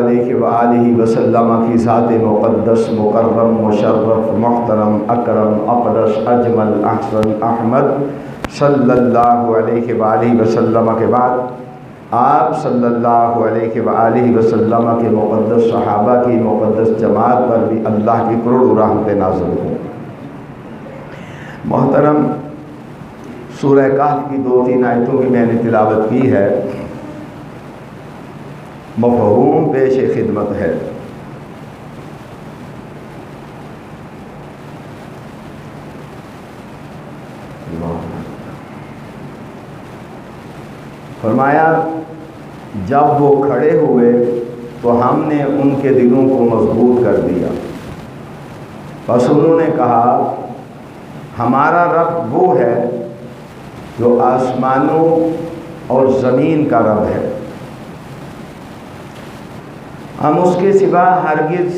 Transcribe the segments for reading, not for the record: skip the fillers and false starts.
علیہ وآلہ وسلم کی ذات مقدس مکرم مشرف محترم اکرم اقدس اجمل احسن احمد صلی اللہ علیہ وآلہ وسلم کے بعد آپ صلی اللہ علیہ وآلہ وسلم کے مقدس صحابہ کی مقدس جماعت پر بھی اللہ کی کروڑوں رحمتیں نازل ہوں۔ محترم، سورہ کہف کی 2-3 آیتوں کی میں نے تلاوت کی ہے، مفہوم پیش خدمت ہے۔ فرمایا جب وہ کھڑے ہوئے تو ہم نے ان کے دلوں کو مضبوط کر دیا، بس انہوں نے کہا ہمارا رب وہ ہے جو آسمانوں اور زمین کا رب ہے، ہم اس کے سوا ہرگز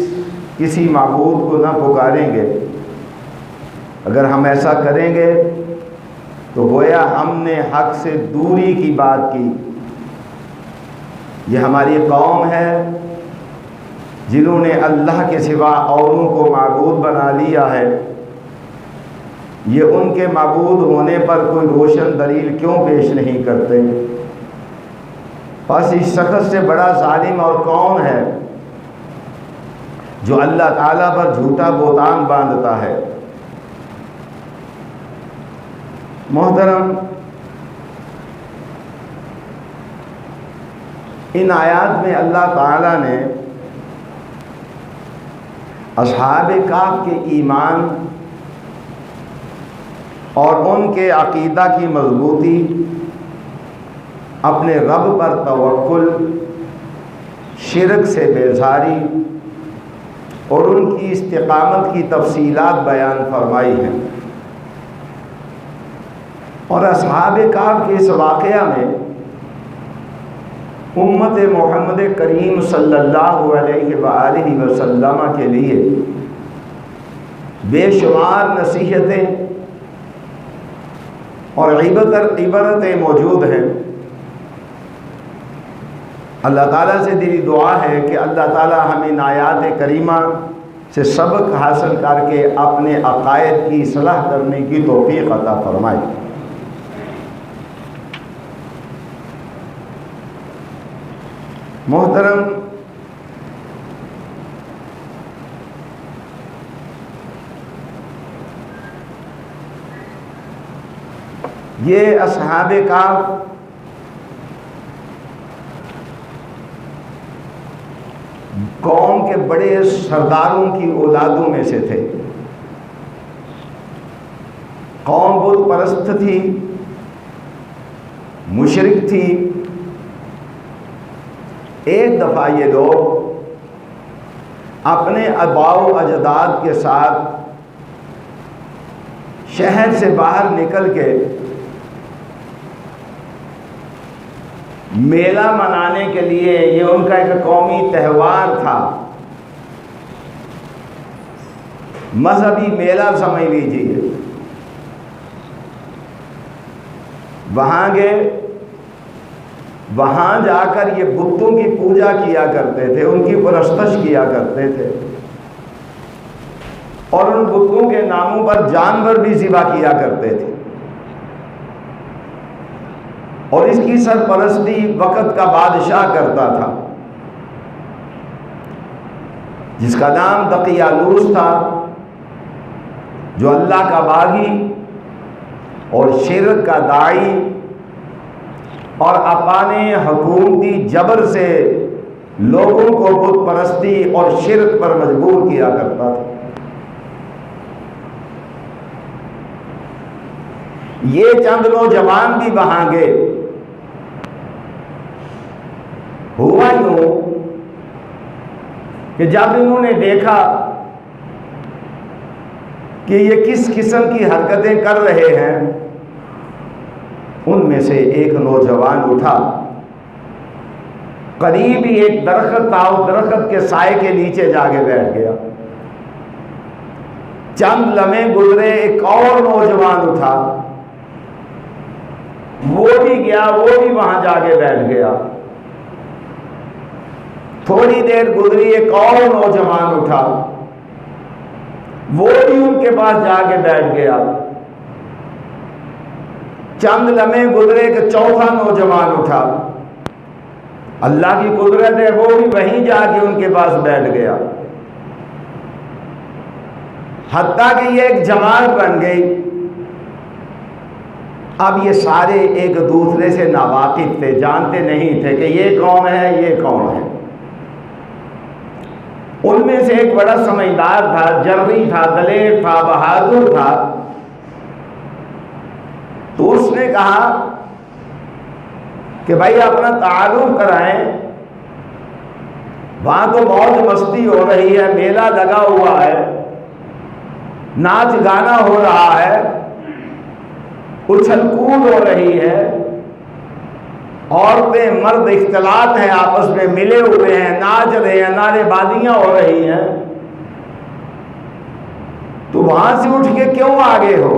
کسی معبود کو نہ پکاریں گے۔ اگر ہم ایسا کریں گے تو گویا ہم نے حق سے دوری کی بات کی۔ یہ ہماری قوم ہے جنہوں نے اللہ کے سوا اوروں کو معبود بنا لیا ہے، یہ ان کے معبود ہونے پر کوئی روشن دلیل کیوں پیش نہیں کرتے؟ بس اس شخص سے بڑا ظالم اور کون ہے جو اللہ تعالیٰ پر جھوٹا بہتان باندھتا ہے؟ محترم، ان آیات میں اللہ تعالیٰ نے اصحاب کہف کے ایمان اور ان کے عقیدہ کی مضبوطی، اپنے رب پر توکل، شرک سے بیزاری اور ان کی استقامت کی تفصیلات بیان فرمائی ہیں۔ اور اصحاب کہف کے اس واقعہ میں امت محمد کریم صلی اللہ علیہ وآلہ وسلم کے لیے بے شمار نصیحتیں اور عبرتیں موجود ہیں۔ اللہ تعالیٰ سے دلی دعا ہے کہ اللہ تعالیٰ ہمیں آیات کریمہ سے سبق حاصل کر کے اپنے عقائد کی اصلاح کرنے کی توفیق عطا فرمائے۔ محترم، یہ اصحاب کہف قوم کے بڑے سرداروں کی اولادوں میں سے تھے۔ قوم بت پرست تھی، مشرک تھی۔ ایک دفعہ یہ لوگ اپنے آباء و اجداد کے ساتھ شہر سے باہر نکل کے میلہ منانے کے لیے، یہ ان کا ایک قومی تہوار تھا، مذہبی میلہ سمجھ لیجیے، وہاں گئے۔ وہاں جا کر یہ بتوں کی پوجا کیا کرتے تھے، ان کی پرستش کیا کرتے تھے، اور ان بتوں کے ناموں پر جانور بھی ذبح کیا کرتے تھے، اور اس کی سرپرستی وقت کا بادشاہ کرتا تھا جس کا نام دقیانوس تھا، جو اللہ کا باغی اور شرک کا داعی اور اپنے حکومتی جبر سے لوگوں کو بت پرستی اور شرک پر مجبور کیا کرتا تھا۔ یہ چند نوجوان بھی وہاں گئے۔ ہوا یوں کہ جب انہوں نے دیکھا کہ یہ کس قسم کی حرکتیں کر رہے ہیں، ان میں سے ایک نوجوان اٹھا، قریب ہی ایک درخت تھا، اس درخت کے سائے کے نیچے جا کے بیٹھ گیا۔ چند لمحے گزرے، ایک اور نوجوان اٹھا، وہ بھی گیا، وہ بھی وہاں جا کے بیٹھ گیا۔ تھوڑی دیر گزری، ایک اور نوجوان اٹھا، وہ بھی ان کے پاس جا کے بیٹھ گیا۔ چند لمحے گزرے کہ چوتھا نوجوان اٹھا، اللہ کی قدرت ہے وہ بھی وہیں جا کے ان کے پاس بیٹھ گیا، حتیٰ کہ یہ ایک جماعت بن گئی۔ اب یہ سارے ایک دوسرے سے ناواقف تھے، جانتے نہیں تھے کہ یہ کون ہے یہ کون ہے۔ ان میں سے ایک بڑا سمجھدار تھا، جرری تھا، دلیر تھا، بہادر تھا، تو اس نے کہا کہ بھائی اپنا تعارف کرائیں، وہاں تو موج مستی ہو رہی ہے، میلہ لگا ہوا ہے، ناچ گانا ہو رہا ہے، اچھل کود ہو رہی ہے، عورتیں مرد اختلاط ہیں، آپس میں ملے ہوئے ہیں، ناچ رہے ہیں، نعرے بازیاں ہو رہی ہیں، تو وہاں سے اٹھ کے کیوں آگے ہو؟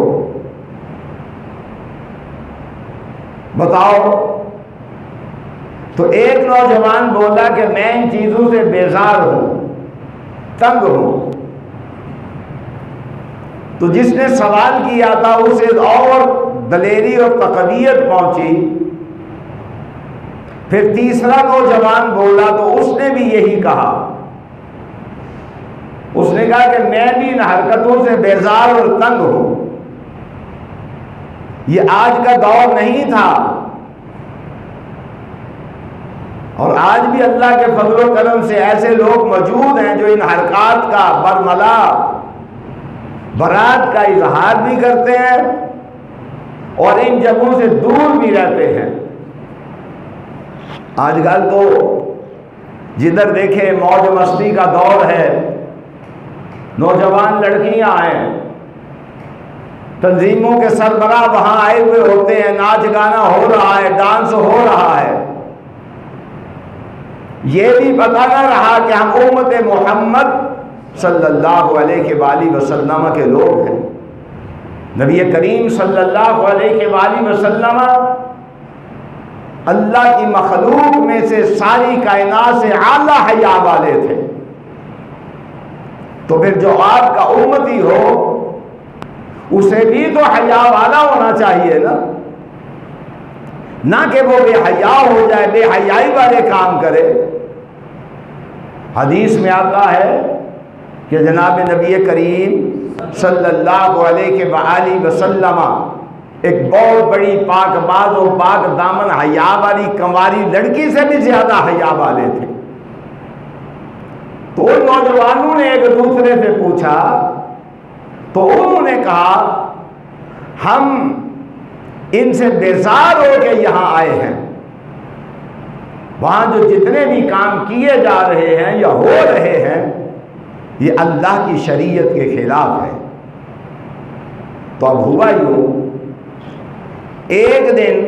بتاؤ۔ تو ایک نوجوان بولا کہ میں ان چیزوں سے بیزار ہوں، تنگ ہوں۔ تو جس نے سوال کیا تھا اسے اور دلیری اور تقویت پہنچی۔ پھر تیسرا نوجوان بولا تو اس نے بھی یہی کہا، اس نے کہا کہ میں بھی ان حرکتوں سے بیزار اور تنگ ہوں۔ یہ آج کا دور نہیں تھا، اور آج بھی اللہ کے فضل و کرم سے ایسے لوگ موجود ہیں جو ان حرکات کا برملا برات کا اظہار بھی کرتے ہیں اور ان جگہوں سے دور بھی رہتے ہیں۔ آج کل تو جدھر دیکھیں موج مستی کا دور ہے، نوجوان لڑکیاں ہیں، تنظیموں کے سربراہ وہاں آئے ہوئے ہوتے ہیں، ناچ گانا ہو رہا ہے، ڈانس ہو رہا ہے۔ یہ بھی پتہ نہ رہا کہ ہم امت محمد صلی اللہ علیہ وآلہ وسلم کے لوگ ہیں۔ نبی کریم صلی اللہ علیہ وآلہ وسلم اللہ کی مخلوق میں سے ساری کائنات سے اعلیٰ حیا والے تھے، تو پھر جو آپ کا امتی ہو اسے بھی تو حیا والا ہونا چاہیے نا، نہ کہ وہ بے حیا ہو جائے، بے حیائی والے کام کرے۔ حدیث میں آتا ہے کہ جناب نبی کریم صلی اللہ علیہ وآلہ وسلم ایک بہت بڑی پاک باز و پاک دامن حیا والی کنواری لڑکی سے بھی زیادہ حیا والے تھے۔ تو ان نوجوانوں نے ایک دوسرے سے پوچھا، تو انہوں نے کہا ہم ان سے بیزار ہو کے یہاں آئے ہیں، وہاں جو جتنے بھی کام کیے جا رہے ہیں یا ہو رہے ہیں یہ اللہ کی شریعت کے خلاف ہے۔ تو اب ہوا یوں، ایک دن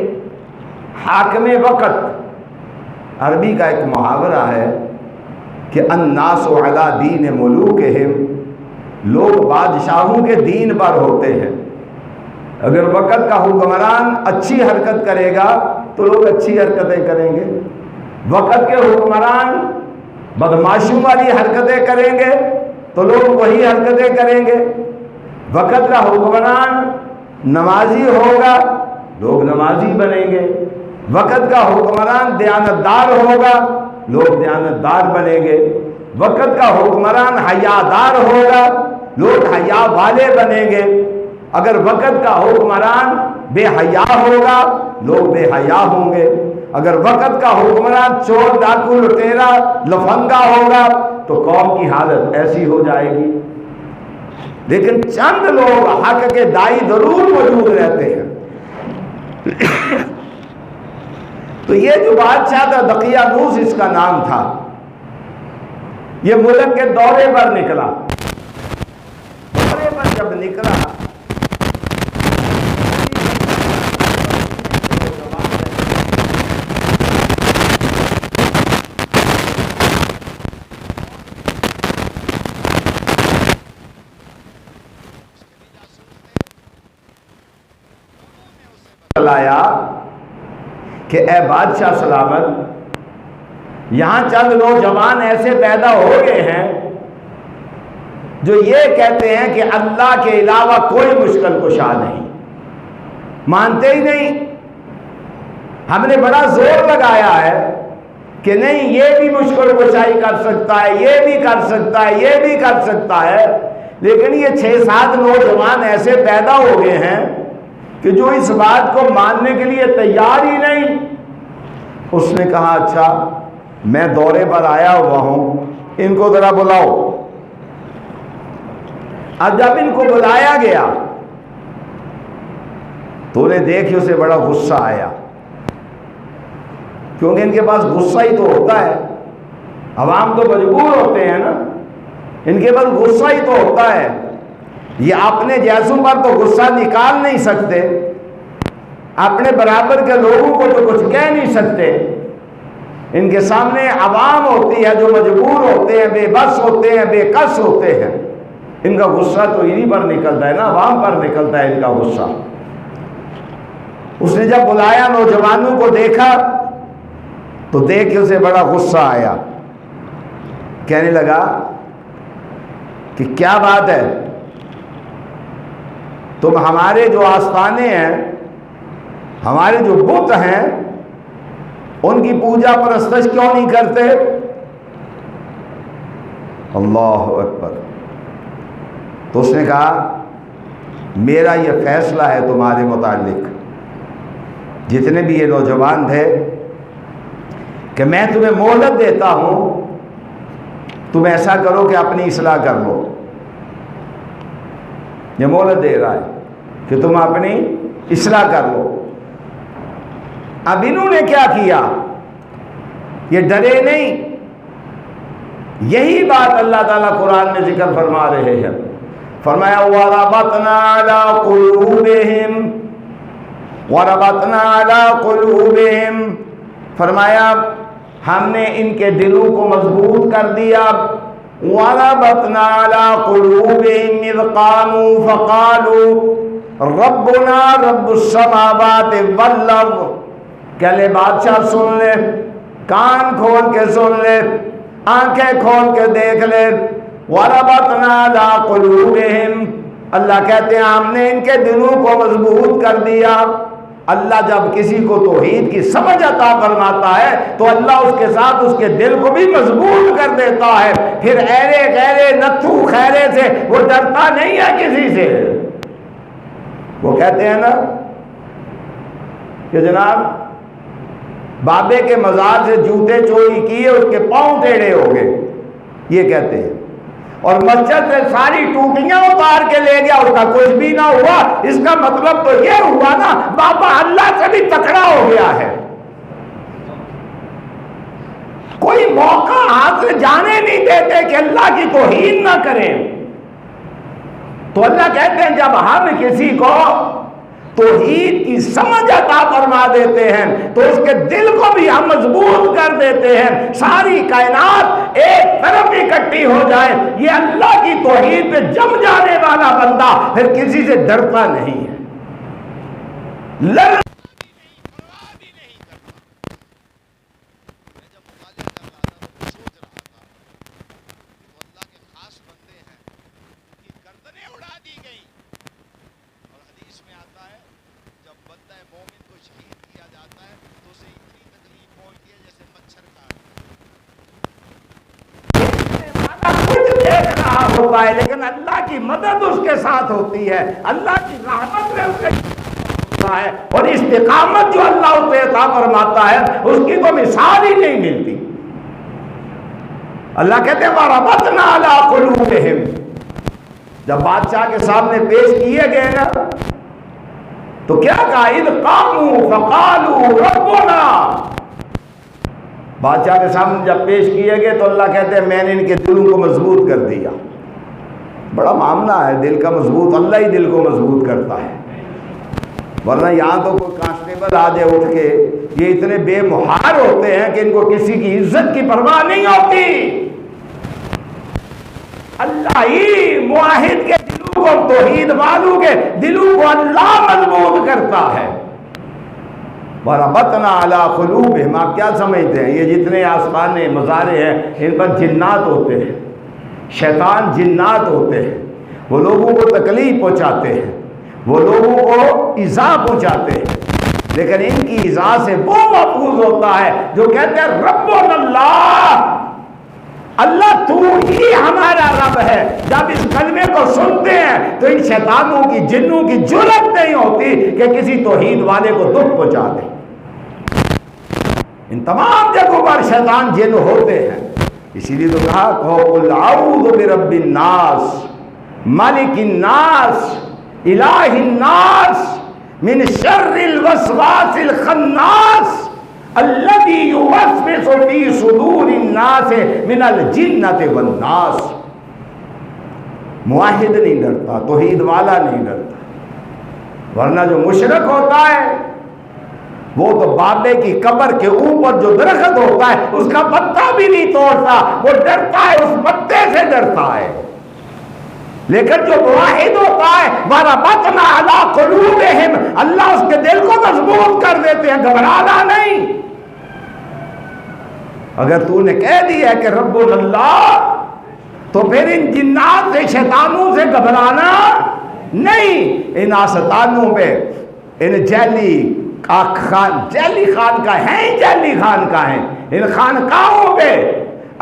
حاکم وقت، عربی کا ایک محاورہ ہے کہ الناس علی دین ملوکہم، لوگ بادشاہوں کے دین پر ہوتے ہیں۔ اگر وقت کا حکمران اچھی حرکت کرے گا تو لوگ اچھی حرکتیں کریں گے، وقت کے حکمران بدماشوں والی حرکتیں کریں گے تو لوگ وہی حرکتیں کریں گے، وقت کا حکمران نمازی ہوگا لوگ نمازی بنیں گے، وقت کا حکمران دیانتدار ہوگا لوگ دیانتدار بنیں گے، وقت کا حکمران حیادار ہوگا لوگ حیا والے بنیں گے، اگر وقت کا حکمران بے حیا ہوگا لوگ بے حیا ہوں گے، اگر وقت کا حکمران چور ڈاکو لٹیرا لفنگا ہوگا تو قوم کی حالت ایسی ہو جائے گی۔ لیکن چند لوگ حق کے دائی ضرور موجود رہتے ہیں۔ تو یہ جو بادشاہ تھا دقیانوس اس کا نام تھا، یہ ملک کے دورے پر نکلا، دورے پر جب نکلا لایا کہ اے بادشاہ سلامت، یہاں چند نوجوان ایسے پیدا ہو گئے ہیں جو یہ کہتے ہیں کہ اللہ کے علاوہ کوئی مشکل کشا نہیں، مانتے ہی نہیں۔ ہم نے بڑا زور لگایا ہے کہ نہیں، یہ بھی مشکل کشائی کر سکتا ہے، یہ بھی کر سکتا ہے، یہ بھی کر سکتا ہے، لیکن یہ 6-7 نوجوان ایسے پیدا ہو گئے ہیں کہ جو اس بات کو ماننے کے لیے تیار ہی نہیں۔ اس نے کہا اچھا میں دورے پر آیا ہوا ہوں، ان کو ذرا بلاؤ۔ اب جب ان کو بلایا گیا تو انہیں دیکھ اسے بڑا غصہ آیا، کیونکہ ان کے پاس غصہ ہی تو ہوتا ہے، عوام تو مجبور ہوتے ہیں نا، ان کے پاس غصہ ہی تو ہوتا ہے، یہ اپنے جیسوں پر تو غصہ نکال نہیں سکتے، اپنے برابر کے لوگوں کو تو کچھ کہہ نہیں سکتے، ان کے سامنے عوام ہوتی ہے جو مجبور ہوتے ہیں، بے بس ہوتے ہیں، بے کس ہوتے ہیں، ان کا غصہ تو انہی پر نکلتا ہے نا، عوام پر نکلتا ہے ان کا غصہ۔ اس نے جب بلایا نوجوانوں کو دیکھا تو دیکھ کے اسے بڑا غصہ آیا، کہنے لگا کہ کیا بات ہے، تم ہمارے جو آستانے ہیں، ہمارے جو بت ہیں، ان کی پوجا پرستش کیوں نہیں کرتے؟ اللہ اکبر۔ تو اس نے کہا میرا یہ فیصلہ ہے تمہارے متعلق، جتنے بھی یہ نوجوان تھے، کہ میں تمہیں مہلت دیتا ہوں، تم ایسا کرو کہ اپنی اصلاح کر لو۔ یہ مہلت دے رہا ہے کہ تم اپنی اصلاح کر لو۔ اب انہوں نے کیا کیا؟ یہ ڈرے نہیں۔ یہی بات اللہ تعالیٰ قرآن میں ذکر فرما رہے ہیں، فرمایا وَرَبَطْنَا عَلَىٰ قُلُوبِهِمْ وَرَبَطْنَا عَلَىٰ قُلُوبِهِمْ، فرمایا ہم نے ان کے دلوں کو مضبوط کر دیا۔ وَرَبَطْنَا عَلَىٰ قُلُوبِهِمْ إِذْ قَامُوا فَقَالُوا رَبُّنَا رَبُّ السَّمَاوَاتِ وَالْأَرْضِ۔ کہلے بادشاہ سن لے، کان کھول کے سن لے، آنکھیں کھول کے دیکھ لے۔ وَرَبَطْنَا عَلَىٰ قُلُوبِهِمْ، اللہ کہتے ہیں ہم نے ان کے دلوں کو مضبوط کر دیا۔ اللہ جب کسی کو توحید کی سمجھ عطا فرماتا ہے تو اللہ اس کے ساتھ اس کے دل کو بھی مضبوط کر دیتا ہے، پھر ایرے غیرے نتھو خیرے سے وہ ڈرتا نہیں ہے کسی سے۔ وہ کہتے ہیں نا کہ جناب بابے کے مزار سے جوتے چوری کیے، اس کے پاؤں ٹیڑھے ہو گئے، یہ کہتے ہیں، اور مسجد سے ساری ٹوٹیاں اتار کے لے گیا، اس کا کچھ بھی نہ ہوا۔ اس کا مطلب تو یہ ہوا نا بابا اللہ سے بھی تکڑا ہو گیا ہے، کوئی موقع ہاتھ سے جانے نہیں دیتے کہ اللہ کی توہین نہ کریں۔ تو اللہ کہتے ہیں جب ہم کسی کو توحید کی سمجھ عطا فرما دیتے ہیں تو اس کے دل کو بھی ہم مضبوط کر دیتے ہیں، ساری کائنات ایک طرف اکٹھی ہو جائے، یہ اللہ کی توحید پہ جم جانے والا بندہ پھر کسی سے ڈرتا نہیں ہے، ہوتا ہے، لیکن اللہ کی مدد اس کے ساتھ ہوتی ہے، اللہ کی رحمت میں اس کے ہوتا ہے، اور استقامت جو اللہ اسے عطا فرماتا ہے اس کی تو مثال ہی نہیں ملتی۔ اللہ کہتے ہیں وَرَبَطْنَا عَلَىٰ قُلُوبِهِمْ، جب بادشاہ کے سامنے پیش کیے گئے نا تو کیا کہا؟ اِذْ قَامُوا فَقَالُوا رَبُّنَا، بادشاہ کے سامنے جب پیش کیے گئے تو اللہ کہتے ہیں میں نے ان کے دلوں کو مضبوط کر دیا۔ بڑا معاملہ ہے دل کا مضبوط، اللہ ہی دل کو مضبوط کرتا ہے، ورنہ یہاں تو کوئی کانسٹیبل آ جائے اٹھ کے، یہ اتنے بے مہار ہوتے ہیں کہ ان کو کسی کی عزت کی پرواہ نہیں ہوتی۔ اللہ ہی معاہد کے دلوں کو، توحید والوں کے دلوں کو اللہ مضبوط کرتا ہے۔ وَرَبَطْنَا عَلَىٰ قُلُوبِهِمْ. آپ کیا سمجھتے ہیں یہ جتنے آسمانے مزارے ہیں ان پر جنات ہوتے ہیں، شیطان جنات ہوتے ہیں، وہ لوگوں کو تکلیف پہنچاتے ہیں، وہ لوگوں کو ایذا پہنچاتے ہیں، لیکن ان کی ایذا سے وہ محفوظ ہوتا ہے جو کہتے ہیں ربنا اللہ، اللہ تو ہی ہمارا رب ہے. جب اس کلمے کو سنتے ہیں تو ان شیطانوں کی جنوں کی جرأت نہیں ہوتی کہ کسی توحید والے کو دکھ پہنچا دیں. ان تمام جگہوں پر شیطان جن ہوتے ہیں. اسی لیے تو کہا قل اعوذ برب الناس ملک الناس الہ الناس من شر الوسواس الخناس الذي يوسوس في صدور الناس من الجنة والناس. موحد نہیں ڈرتا، توحید والا نہیں ڈرتا، ورنہ جو مشرک ہوتا ہے وہ تو بابے کی قبر کے اوپر جو درخت ہوتا ہے اس کا پتا بھی نہیں توڑتا، وہ ڈرتا ہے، اس پتے سے ڈرتا ہے. لیکن جو موحد ہوتا ہے وَرَبَطْنَا عَلَىٰ قُلُوبِهِمْ، اللہ اس کے دل کو مضبوط کر دیتے ہیں، گھبرانا نہیں. اگر تو نے کہہ دیا کہ رب اللہ تو پھر ان جنات سے شیطانوں سے گھبرانا نہیں. ان آستانوں پہ ان جیلی خان کا ہے، جیلی خان کا ہے، ان خانقاہوں پہ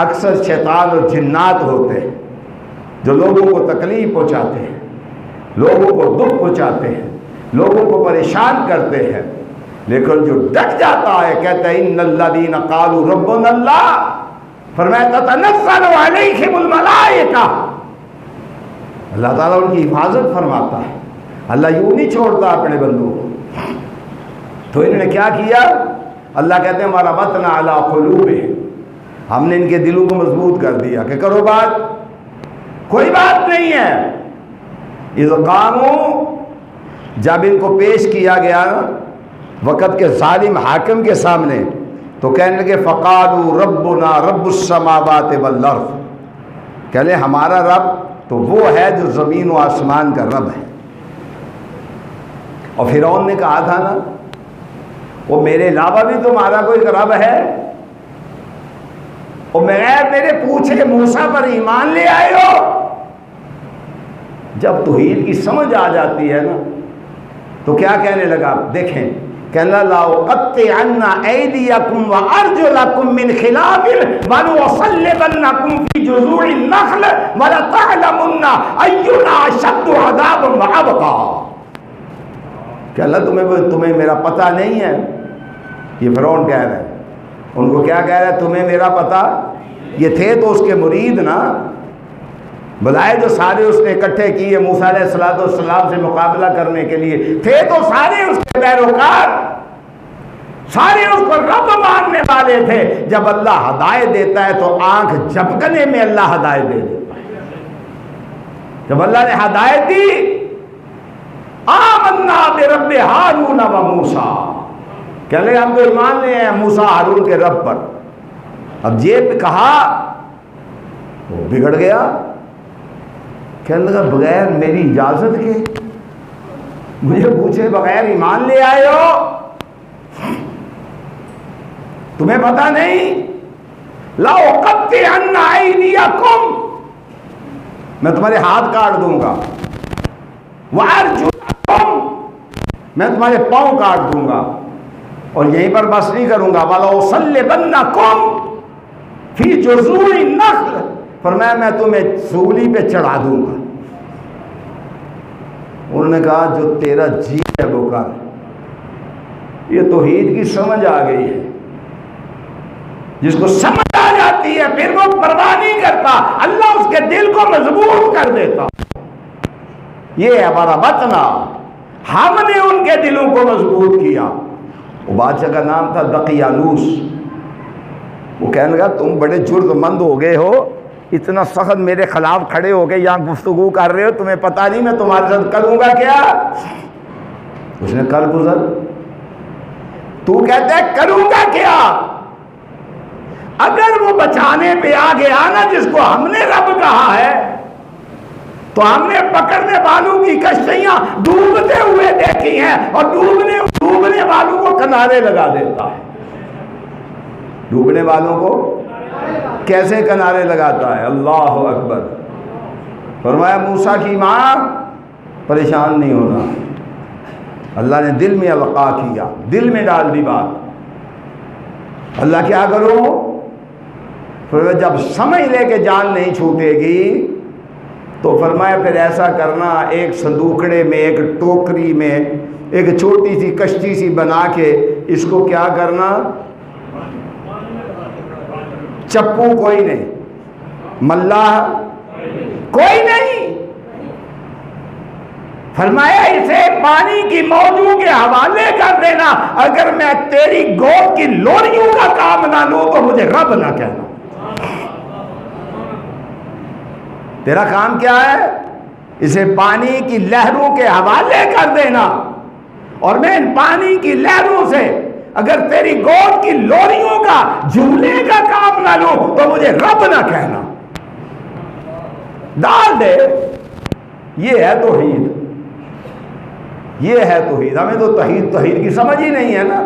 اکثر شیطان اور جنات ہوتے ہیں جو لوگوں کو تکلیف پہنچاتے ہیں، لوگوں کو دکھ پہنچاتے ہیں، لوگوں کو پریشان کرتے ہیں. لیکن جو ڈٹ جاتا ہے کہتا ہے ان الذین قالوا ربنا اللہ، فرمایا تتنزل علیہم الملائکہ، اللہ تعالیٰ ان کی حفاظت فرماتا ہے. اللہ یوں نہیں چھوڑتا اپنے بندوں کو. تو انہوں نے کیا کیا؟ اللہ کہتے ہیں وَرَبَطْنَا عَلَىٰ قُلُوبِهِمْ، ہم نے ان کے دلوں کو مضبوط کر دیا کہ کرو بات، کوئی بات نہیں ہے. اذ قاموا، جب ان کو پیش کیا گیا وقت کے ظالم حاکم کے سامنے تو کہنے لگے فقالوا ربنا رب السماوات والارض، کہہ لے ہمارا رب تو وہ ہے جو زمین و آسمان کا رب ہے. اور فرعون نے کہا تھا نا وہ میرے علاوہ بھی تمہارا کوئی رب ہے، اور میرے پوچھے موسیٰ پر ایمان لے آئے ہو. جب توحید کی سمجھ آ جاتی ہے نا تو کیا کہنے لگا؟ دیکھیں کہنا لَأُقَطِّعَنَّ أَيْدِيَكُمْ وَأَرْجُلَكُمْ مِنْ خِلَافٍ وَلَأُصَلِّبَنَّكُمْ فِي جُذُوعِ النَّخْلِ وَلَتَعْلَمُنَّ أَيُّنَا أَشَدُّ عَذَابًا وَأَبْقَىٰ. کہ اللہ تمہیں میرا پتہ نہیں ہے؟ یہ فرعون کہہ رہے ہیں. ان کو کیا کہہ رہا ہے؟ تمہیں میرا پتہ؟ یہ تھے تو اس کے مرید نا، بلائے جو سارے اس نے اکٹھے کیے موسیٰ علیہ السلام سے مقابلہ کرنے کے لیے، تھے تو سارے اس کے پیروکار، سارے اس کو رب ماننے والے تھے. جب اللہ ہدایت دیتا ہے تو آنکھ جھپکنے میں اللہ ہدایت دے دیتا ہے. جب اللہ نے ہدایت دی آمنا برب ہارون و موسیٰ، کہہ لے ہم تو ایمان لے ہیں موسیٰ ہارون کے رب پر. اب یہ کہا وہ بگڑ گیا، کہنے لگا بغیر میری اجازت کے مجھے پوچھے بغیر ایمان لے آئے ہو؟ تمہیں پتہ نہیں؟ لَأُقَطِّعَنَّ أَيْدِيَكُمْ، میں تمہارے ہاتھ کاٹ دوں گا، وَأَرْجُلَكُمْ، میں تمہارے پاؤں کاٹ دوں گا. اور یہیں پر بس نہیں کروں گا، وَلَأُصَلِّبَنَّكُمْ فِي جُذُوعِ النَّخْلِ، فرمایا میں تمہیں سولی پہ چڑھا دوں گا. انہوں نے کہا جو تیرا جی ہے وہ کر. یہ توحید کی سمجھ آ گئی ہے. جس کو سمجھ آ جاتی ہے پھر وہ پرواہ نہیں کرتا، اللہ اس کے دل کو مضبوط کر دیتا. یہ ہمارا بطنا، ہم نے ان کے دلوں کو مضبوط کیا. وہ بادشاہ کا نام تھا دقیانوس. وہ کہنے لگا تم بڑے جرت مند ہو گئے ہو، اتنا سخت میرے خلاف کھڑے ہو کے یہاں گفتگو کر رہے ہو، تمہیں پتہ نہیں میں تمہارے ساتھ کروں گا کیا؟ اس نے کر گزر، تو کہتا ہے کروں گا کیا؟ اگر وہ بچانے پہ آ گیا نا جس کو ہم نے رب کہا ہے، تو ہم نے پکڑنے والوں کی کشتیاں ڈوبتے ہوئے دیکھی ہیں اور ڈوبنے ڈوبنے والوں کو کنارے لگا دیتا ہے. ڈوبنے والوں کو کیسے کنارے لگاتا ہے؟ اللہ اکبر. فرمایا موسیٰ کی ماں پریشان نہیں ہونا. اللہ نے دل میں القاء کیا، دل میں ڈال دی بات. اللہ کیا کرو؟ فرمایا جب سمجھ لے کہ جان نہیں چھوٹے گی تو فرمایا پھر ایسا کرنا، ایک صندوقڑے میں، ایک ٹوکری میں ایک چھوٹی سی کشتی سی بنا کے اس کو کیا کرنا، چپو کوئی نہیں، ملاح کوئی نہیں، فرمایا اسے پانی کی موجوں کے حوالے کر دینا. اگر میں تیری گود کی لوریوں کا کام نہ لوں تو مجھے رب نہ کہنا. تیرا کام کیا ہے؟ اسے پانی کی لہروں کے حوالے کر دینا، اور میں ان پانی کی لہروں سے اگر تیری گود کی لوریوں کا جھولے کا کام نہ لوں تو مجھے رب نہ کہنا. ڈال دے. یہ ہے توحید، یہ ہے توحید. ہمیں تو توحید کی سمجھ ہی نہیں ہے نا.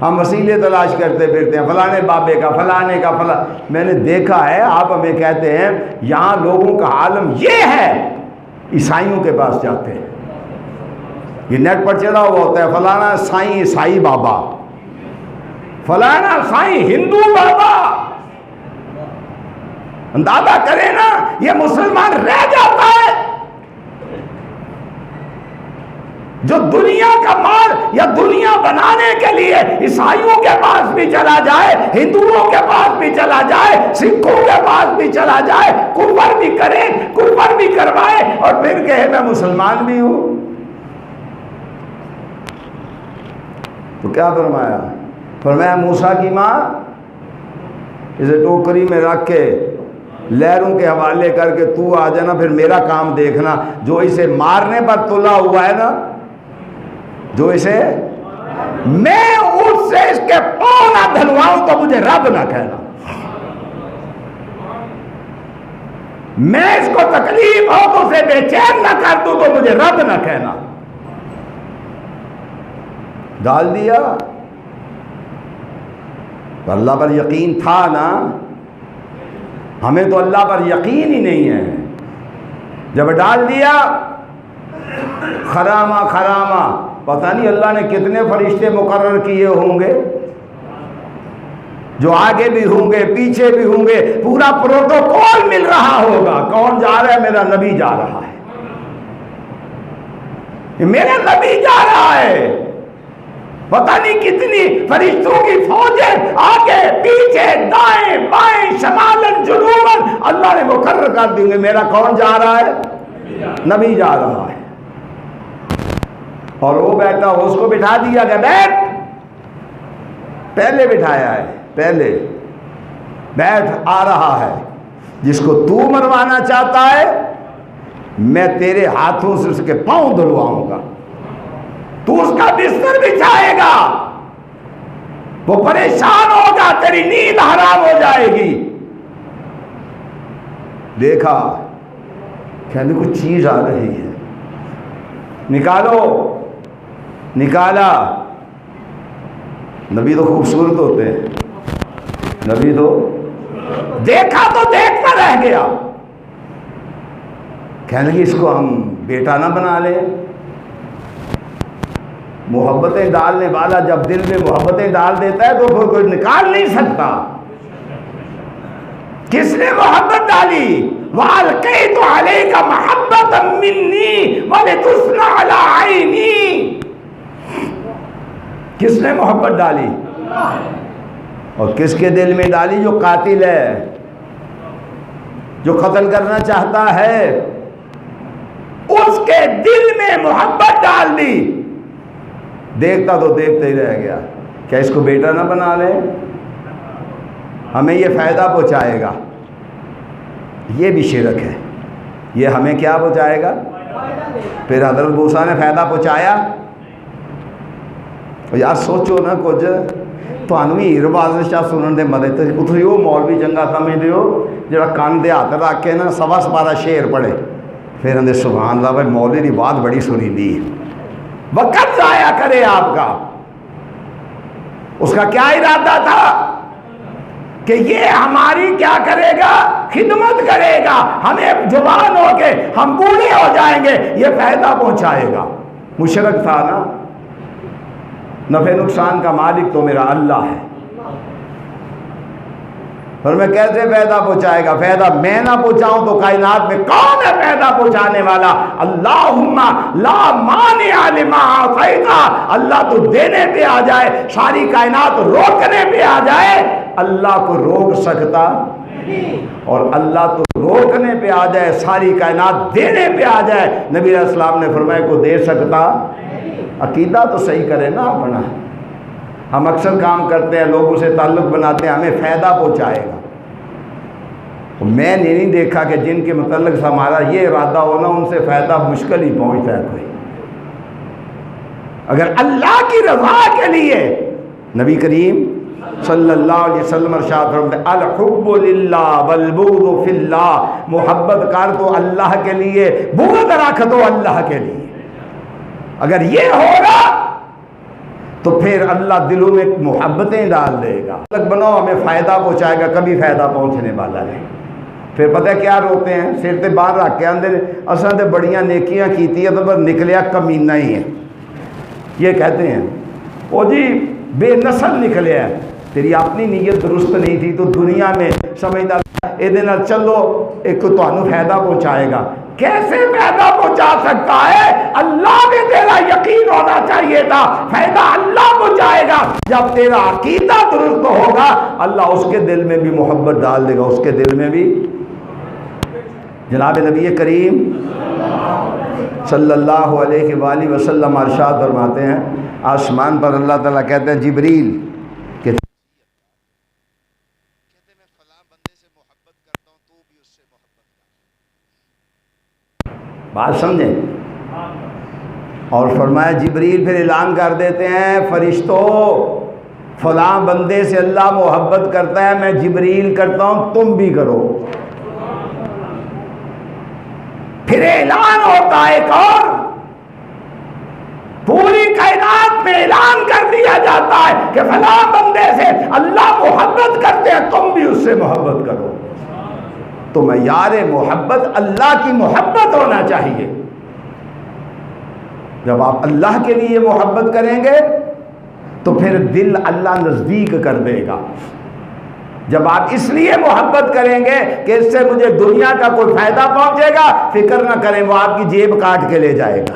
ہم وسیلے تلاش کرتے پھرتے ہیں، فلانے بابے کا، فلانے کا، میں نے دیکھا ہے. آپ ہمیں کہتے ہیں یہاں لوگوں کا عالم یہ ہے، عیسائیوں کے پاس جاتے ہیں، یہ نیٹ پر چڑھا ہوا ہوتا ہے فلانا سائیں عیسائی بابا، فلانا سائیں ہندو بابا. اندازہ کرے نا یہ مسلمان رہ جاتا ہے جو دنیا کا مال یا دنیا بنانے کے لیے عیسائیوں کے پاس بھی چلا جائے، ہندوؤں کے پاس بھی چلا جائے، سکھوں کے پاس بھی چلا جائے، کفر بھی کرے، کفر بھی کروائے، اور پھر کہے میں مسلمان بھی ہوں. تو کیا فرمایا؟ فرمایا موسیٰ کی ماں اسے ٹوکری میں رکھ کے لہروں کے حوالے کر کے تو آ جانا، پھر میرا کام دیکھنا. جو اسے مارنے پر تلا ہوا ہے نا، جو اسے میں اس سے اس کے پاؤں نہ دھلواؤں تو مجھے رب نہ کہنا. میں اس کو تکلیف ہو تو اسے بے چین نہ کر دوں تو مجھے رب نہ کہنا. ڈال دیا. تو اللہ پر یقین تھا نا. ہمیں تو اللہ پر یقین ہی نہیں ہے. جب ڈال دیا خرامہ خرامہ، پتہ نہیں اللہ نے کتنے فرشتے مقرر کیے ہوں گے، جو آگے بھی ہوں گے پیچھے بھی ہوں گے. پورا پروٹوکول مل رہا ہوگا. کون جا رہا ہے؟ میرا نبی جا رہا ہے، میرا نبی جا رہا ہے. پتہ نہیں کتنی فرشتوں کی فوجیں آگے پیچھے دائیں بائیں شمالن جنوبن اللہ نے مقرر کر دیں گے. میرا کون جا رہا ہے؟ نبی جا رہا ہے. اور وہ بیٹھا، اس کو بٹھا دیا گیا، بیٹھ. پہلے بٹھایا ہے، پہلے بیٹھ. آ رہا ہے جس کو تو مروانا چاہتا ہے، میں تیرے ہاتھوں سے اس کے پاؤں دھلواؤں گا. تو اس کا بستر بچھائے گا، وہ پریشان ہوگا، تیری نیند حرام ہو جائے گی. دیکھا کہنے کچھ چیز آ رہی ہے، نکالو. نکالا. نبی تو خوبصورت ہوتے ہیں، نبی تو دیکھا تو دیکھتا رہ گیا. کہنے لگے اس کو ہم بیٹا نہ بنا لیں. محبتیں ڈالنے والا جب دل میں محبتیں ڈال دیتا ہے تو پھر کوئی نکال نہیں سکتا. کس نے محبت ڈالی؟ وَأَلْقَيْتُ عَلَيْكَ مَحَبَّةً مِّنِّي وَلِتُصْنَعَ عَلَىٰ عَيْنِي. کس نے محبت ڈالی؟ اور کس کے دل میں ڈالی؟ جو قاتل ہے، جو قتل کرنا چاہتا ہے، اس کے دل میں محبت ڈال دی. دیکھتا تو دیکھتا ہی رہ گیا. کیا اس کو بیٹا نہ بنا لے؟ ہمیں یہ فائدہ پہنچائے گا. یہ بھی شرک ہے. یہ ہمیں کیا پہنچائے گا؟ پھر حضرت موسیٰ نے فائدہ پہنچایا. یار سوچو نا کچھ تھانوں بھی رواز شاہ سنن دے مدد اتھے وہ مولوی چنگا سمجھ دیو جڑا کان دے ہاتھ رکھ کے نا سوا سپارہ شعر پڑھے. پھر اندر سبحان اللہ بھائی مولوی دی بات بڑی سنی دی. وقت ضائع کرے آپ کا، اس کا کیا ارادہ تھا کہ یہ ہماری کیا کرے گا، خدمت کرے گا، ہمیں جوان ہو کے ہم بوڑھے ہو جائیں گے یہ فائدہ پہنچائے گا۔ مشرک تھا نا، نفع نقصان کا مالک تو میرا اللہ ہے، اور میں کیسے فائدہ پہنچائے گا؟ فائدہ میں نہ پہنچاؤں تو کائنات میں کون ہے فائدہ پہنچانے والا؟ اللہم لا مانع لما اعطیت، اللہ تو دینے پہ آ جائے، ساری کائنات روکنے پہ آ جائے، اللہ کو روک سکتا، اور اللہ تو روکنے پہ آ جائے، ساری کائنات دینے پہ آ جائے، نبی علیہ السلام نے فرمایا کو دے سکتا؟ عقیدہ تو صحیح کرے نا اپنا۔ ہم اکثر کام کرتے ہیں، لوگوں سے تعلق بناتے ہیں، ہمیں فائدہ پہنچائے گا۔ میں نے نہیں دیکھا کہ جن کے متعلق سے ہمارا یہ ارادہ ہونا ان سے فائدہ مشکل ہی پہنچتا ہے کوئی۔ اگر اللہ کی رضا کے لیے، نبی کریم صلی اللہ علیہ وسلم ارشاد فرماتے ہیں الحب للہ والبغض فی اللہ، محبت کر تو اللہ کے لیے، بغض رکھ تو اللہ کے لیے۔ اگر یہ ہوگا تو پھر اللہ دلوں میں محبتیں ڈال دے گا، الگ بناؤ ہمیں فائدہ پہنچائے گا، کبھی فائدہ پہنچنے والا نہیں۔ پھر پتہ کیا روتے ہیں، سر تے باہر رکھ کے اندر اساں تے بڑیاں نیکیاں کیتی ہیں تو پر نکلیا کمینہ ہی ہے، یہ کہتے ہیں او جی بے نسل نکلیا ہے، تیری اپنی نیت درست نہیں تھی تو دنیا میں سمجھدار یہ چلو ایک تو فائدہ پہنچائے گا، کیسے فائدہ پہنچا سکتا ہے؟ اللہ میں تیرا یقین ہونا چاہیے تھا، فائدہ اللہ پہنچائے گا جب تیرا عقیدہ درست ہوگا، اللہ اس کے دل میں بھی محبت ڈال دے گا، اس کے دل میں بھی۔ جناب نبی کریم صلی اللہ علیہ وآلہ وسلم ارشاد فرماتے ہیں، آسمان پر اللہ تعالیٰ کہتے ہیں جبریل کہ میں فلاں بندے سے محبت کرتا ہوں، تو بھی اس سے محبت کر۔ بات سمجھیں؟ اور فرمایا جبریل پھر اعلان کر دیتے ہیں فرشتوں فلاں بندے سے اللہ محبت کرتا ہے، میں جبریل کرتا ہوں، تم بھی کرو۔ پھر اعلان ہوتا ہے ایک اور، پوری کائنات میں اعلان کر دیا جاتا ہے کہ فلاں بندے سے اللہ محبت کرتے ہیں، تم بھی اس سے محبت کرو۔ تو معیار محبت اللہ کی محبت ہونا چاہیے۔ جب آپ اللہ کے لیے محبت کریں گے تو پھر دل اللہ نزدیک کر دے گا۔ جب آپ اس لیے محبت کریں گے کہ اس سے مجھے دنیا کا کوئی فائدہ پہنچے گا، فکر نہ کریں وہ آپ کی جیب کاٹ کے لے جائے گا،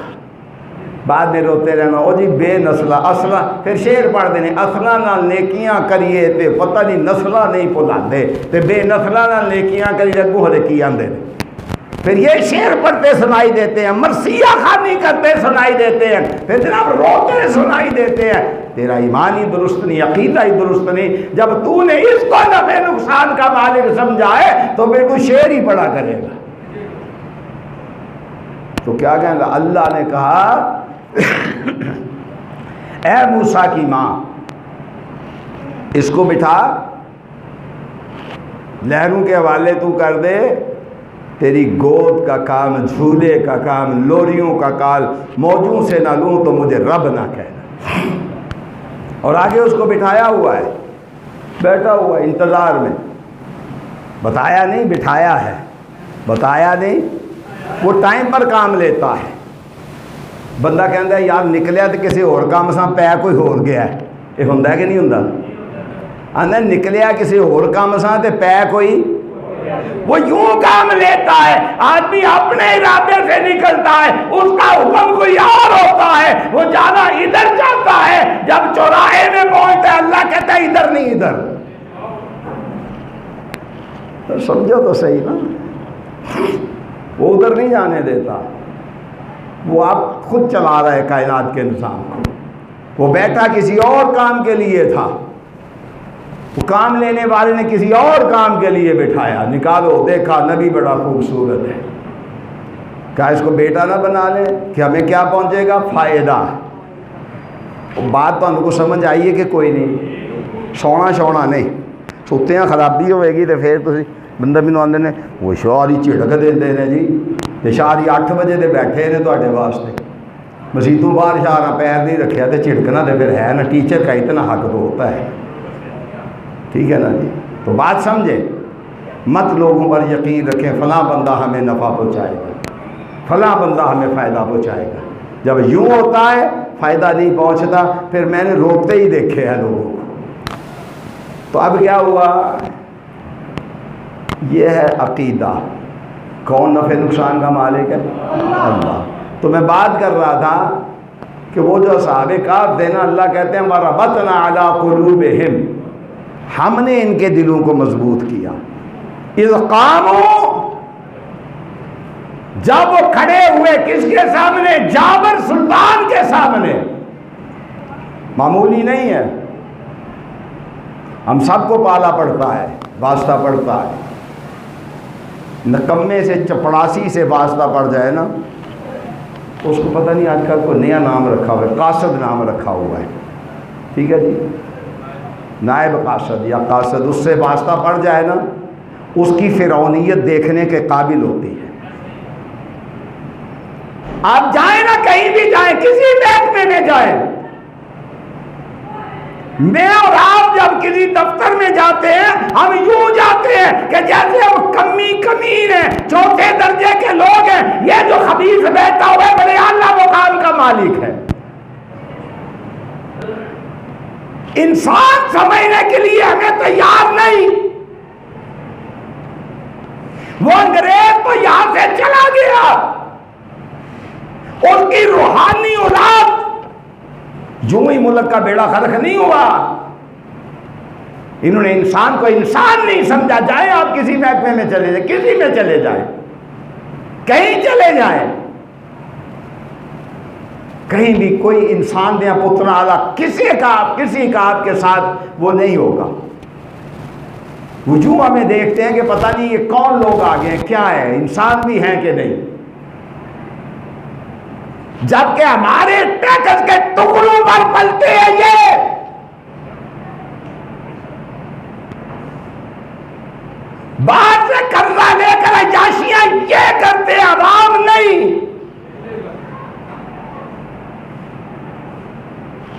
بعد میں روتے رہنا او جی بے نسلہ اصلہ، پھر شعر پڑھ دینے اصلہ نہ نیکیاں کریے تے پتہ نہیں نسلہ نہیں پلاندے تے بے نسلہ نہ نیکیاں کریے اگو ہلے کی آندے۔ پھر یہ شعر پڑھتے سنائی دیتے ہیں، مرثیہ خوانی کرتے سنائی دیتے ہیں، پھر جناب روتے سنائی دیتے ہیں۔ تیرا ایمان ہی درست نہیں، عقیدہ ہی درست نہیں۔ جب تو نے اس کو نفع نقصان کا مالک سمجھا ہے تو پھر تو شعر ہی پڑھا کرے گا۔ تو کیا کہیں گا؟ اللہ نے کہا اے موسیٰ کی ماں اس کو بٹھا، لہروں کے حوالے تو کر دے، تیری گود کا کام، جھولے کا کام، لوریوں کا کال موجوں سے نہ لوں تو مجھے رب نہ کہنا۔ اور آگے اس کو بٹھایا ہوا ہے، بیٹھا ہوا ہے انتظار میں، بتایا نہیں بٹھایا ہے، بتایا نہیں، وہ ٹائم پر کام لیتا ہے۔ بندہ کہتا ہے یار نکلیا تو کسی اور کام سے پہ کوئی ہور گیا ہے، یہ ہوندہ ہے کہ نہیں ہوندہ؟ آندہ نکلیا کسی اور کام سے تو پہ کوئی، وہ یوں کام لیتا ہے۔ آدمی اپنے ارادے سے نکلتا ہے، اس کا حکم کوئی اور ہوتا ہے، وہ جانا ادھر جاتا ہے، جب چوراہے میں پہنچتا ہے اللہ کہتا ہے ادھر نہیں ادھر۔ سمجھو تو صحیح نا، وہ ادھر نہیں جانے دیتا، وہ آپ خود چلا رہا ہے کائنات کے نظام کو۔ وہ بیٹھا کسی اور کام کے لیے تھا، وہ کام لینے والے نے کسی اور کام کے لیے بٹھایا، نکالو دیکھا نبی بڑا خوبصورت ہے، کیا اس کو بیٹا نہ بنا لیں کہ ہمیں کیا پہنچے گا؟ فائدہ۔ بات تو ہم کو سمجھ آئی ہے کہ کوئی نہیں، سونا شونا نہیں، سوتے ہیں خرابی ہوئے گی تو پھر تسی بندہ بھی آدھے نے وہ شوہری جھڑک دے نے جی، شہری 8 بجے دے بیٹھے نے تواڈے واسطے، مسیتوں باہر شاہ پیر نہیں رکھیا تو چھڑکنا تو پھر ہے نا، ٹیچر کا اتنا حق تو ہوتا ہے، ٹھیک ہے نا جی۔ تو بات سمجھے، مت لوگوں پر یقین رکھیں فلاں بندہ ہمیں نفع پہنچائے گا، فلاں بندہ ہمیں فائدہ پہنچائے گا۔ جب یوں ہوتا ہے فائدہ نہیں پہنچتا، پھر میں نے روکتے ہی دیکھے ہیں لوگوں کو۔ تو اب کیا ہوا، یہ ہے عقیدہ، کون نفع نقصان کا مالک ہے؟ اللہ۔ تو میں بات کر رہا تھا کہ وہ جو اصحاب کہف تھے نا، اللہ کہتے ہیں وَرَبَطْنَا عَلَىٰ قُلُوبِهِمْ، ہم نے ان کے دلوں کو مضبوط کیا۔ اِذْ قَامُوا، جب وہ کھڑے ہوئے کس کے سامنے؟ جابر سلطان کے سامنے۔ معمولی نہیں ہے، ہم سب کو پالا پڑتا ہے، واسطہ پڑتا ہے۔ نکمے سے چپڑاسی سے واسطہ پڑ جائے نا، اس کو پتہ نہیں آج کل کوئی نیا نام رکھا ہوا ہے، قاصد نام رکھا ہوا ہے، ٹھیک ہے جی، نائب قاصد یا قاصد، اس سے واسطہ پڑ جائے نا، اس کی فرعونیت دیکھنے کے قابل ہوتی ہے۔ آپ جائیں نا، کہیں بھی جائیں، کسی محکمے میں جائیں، میں اور آپ جب کسی دفتر میں جاتے ہیں، ہم یوں جاتے ہیں کہ جیسے ہم کمین ہیں، چوتھے درجے کے لوگ ہیں، یہ جو خبیث بیٹھا ہوا ہے بڑے اعلیٰ مقام کا مالک ہے۔ انسان سمجھنے کے لیے ہمیں تیار نہیں۔ وہ انگریز تو یہاں سے چلا گیا، اس کی روحانی اولاد یوں ہی ملک کا بیڑا غرق نہیں ہوا۔ انہوں نے انسان کو انسان نہیں سمجھا۔ جائیں آپ کسی محکمے میں چلے جائیں، کسی میں چلے جائیں، کہیں چلے جائیں، کہیں بھی کوئی انسان دیا پتر اعلیٰ کسی کا آپ کے ساتھ وہ نہیں ہوگا۔ وجوہ میں دیکھتے ہیں کہ پتہ نہیں یہ کون لوگ آگے ہیں، کیا ہے، انسان بھی ہیں کہ نہیں، جبکہ ہمارے ٹیکس کے ٹکڑوں پر پلتے ہیں یہ۔ باہر سے قرضہ لے کر عیاشیاں یہ کرتے ہیں، عوام نہیں۔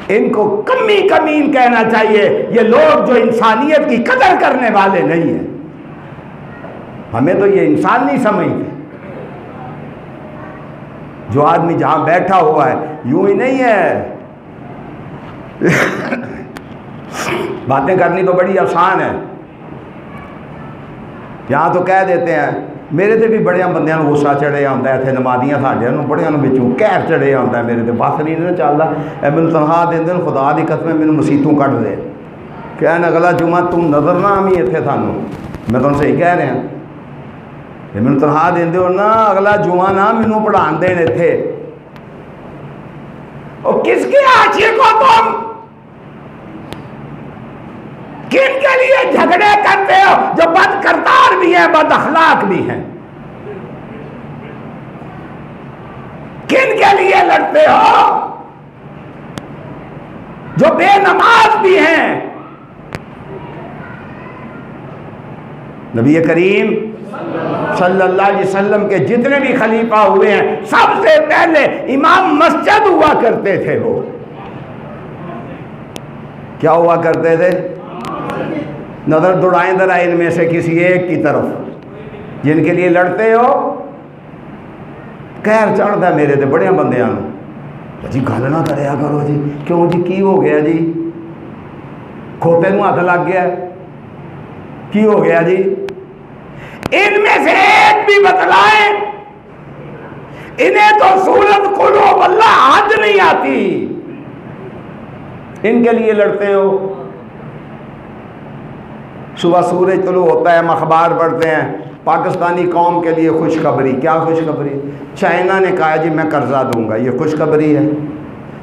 ان کو کمین کہنا چاہیے، یہ لوگ جو انسانیت کی قدر کرنے والے نہیں ہیں۔ ہمیں تو یہ انسان نہیں سمجھتے۔ جو آدمی جہاں بیٹھا ہوا ہے یوں ہی نہیں ہے۔ باتیں کرنی تو بڑی آسان ہے، یہاں تو کہہ دیتے ہیں، میرے تے بھی بڑے بندیاں نوں غصہ چڑھے آتا ہے، اتنے نمازیاں ساڈے نوں بڑیاں نوں وچوں قہر چڑھے آتا ہے، میرے تے بس نہیں نہ چلدا، اے مینوں تنخواہ دے دین، خدا دی قسم مینوں مسیتوں کٹ دے، کہن اگلا جمعہ تم نظر نہ آویں اتنے سانوں، میں تمہیں صحیح کہہ رہا، یہ مینوں تنخواہ دیندے ہو نا، اگلا جمعہ نہ مینوں پڑھان دین اتنے۔ اور کس کے عاشق ہو تم؟ کن کے لیے جھگڑے کرتے ہو جو بد کردار بھی ہیں، بد اخلاق بھی ہیں؟ کن کے لیے لڑتے ہو جو بے نماز بھی ہیں؟ نبی کریم صلی اللہ علیہ وسلم کے جتنے بھی خلیفہ ہوئے ہیں، سب سے پہلے امام مسجد ہوا کرتے تھے۔ وہ کیا ہوا کرتے تھے؟ نظر دوڑائیں ذرا ان میں سے کسی ایک کی طرف جن کے لیے لڑتے ہو۔ قہر چڑھتا ہے میرے تے بڑے بندیاں نوں، جی گل نہ کریا کرو جی، کیوں جی کی ہو گیا جی، کھوتے نوں ہاتھ لگ گیا، کی ہو گیا جی؟ ان میں سے ایک بھی بتلائیں، انہیں تو سورت قلوب اللہ حد نہیں آتی، ان کے لیے لڑتے ہو۔ صبح سورج طلوع ہوتا ہے، ہم اخبار پڑھتے ہیں، پاکستانی قوم کے لیے خوشخبری۔ کیا خوشخبری؟ چائنا نے کہا جی میں قرضہ دوں گا، یہ خوشخبری ہے؟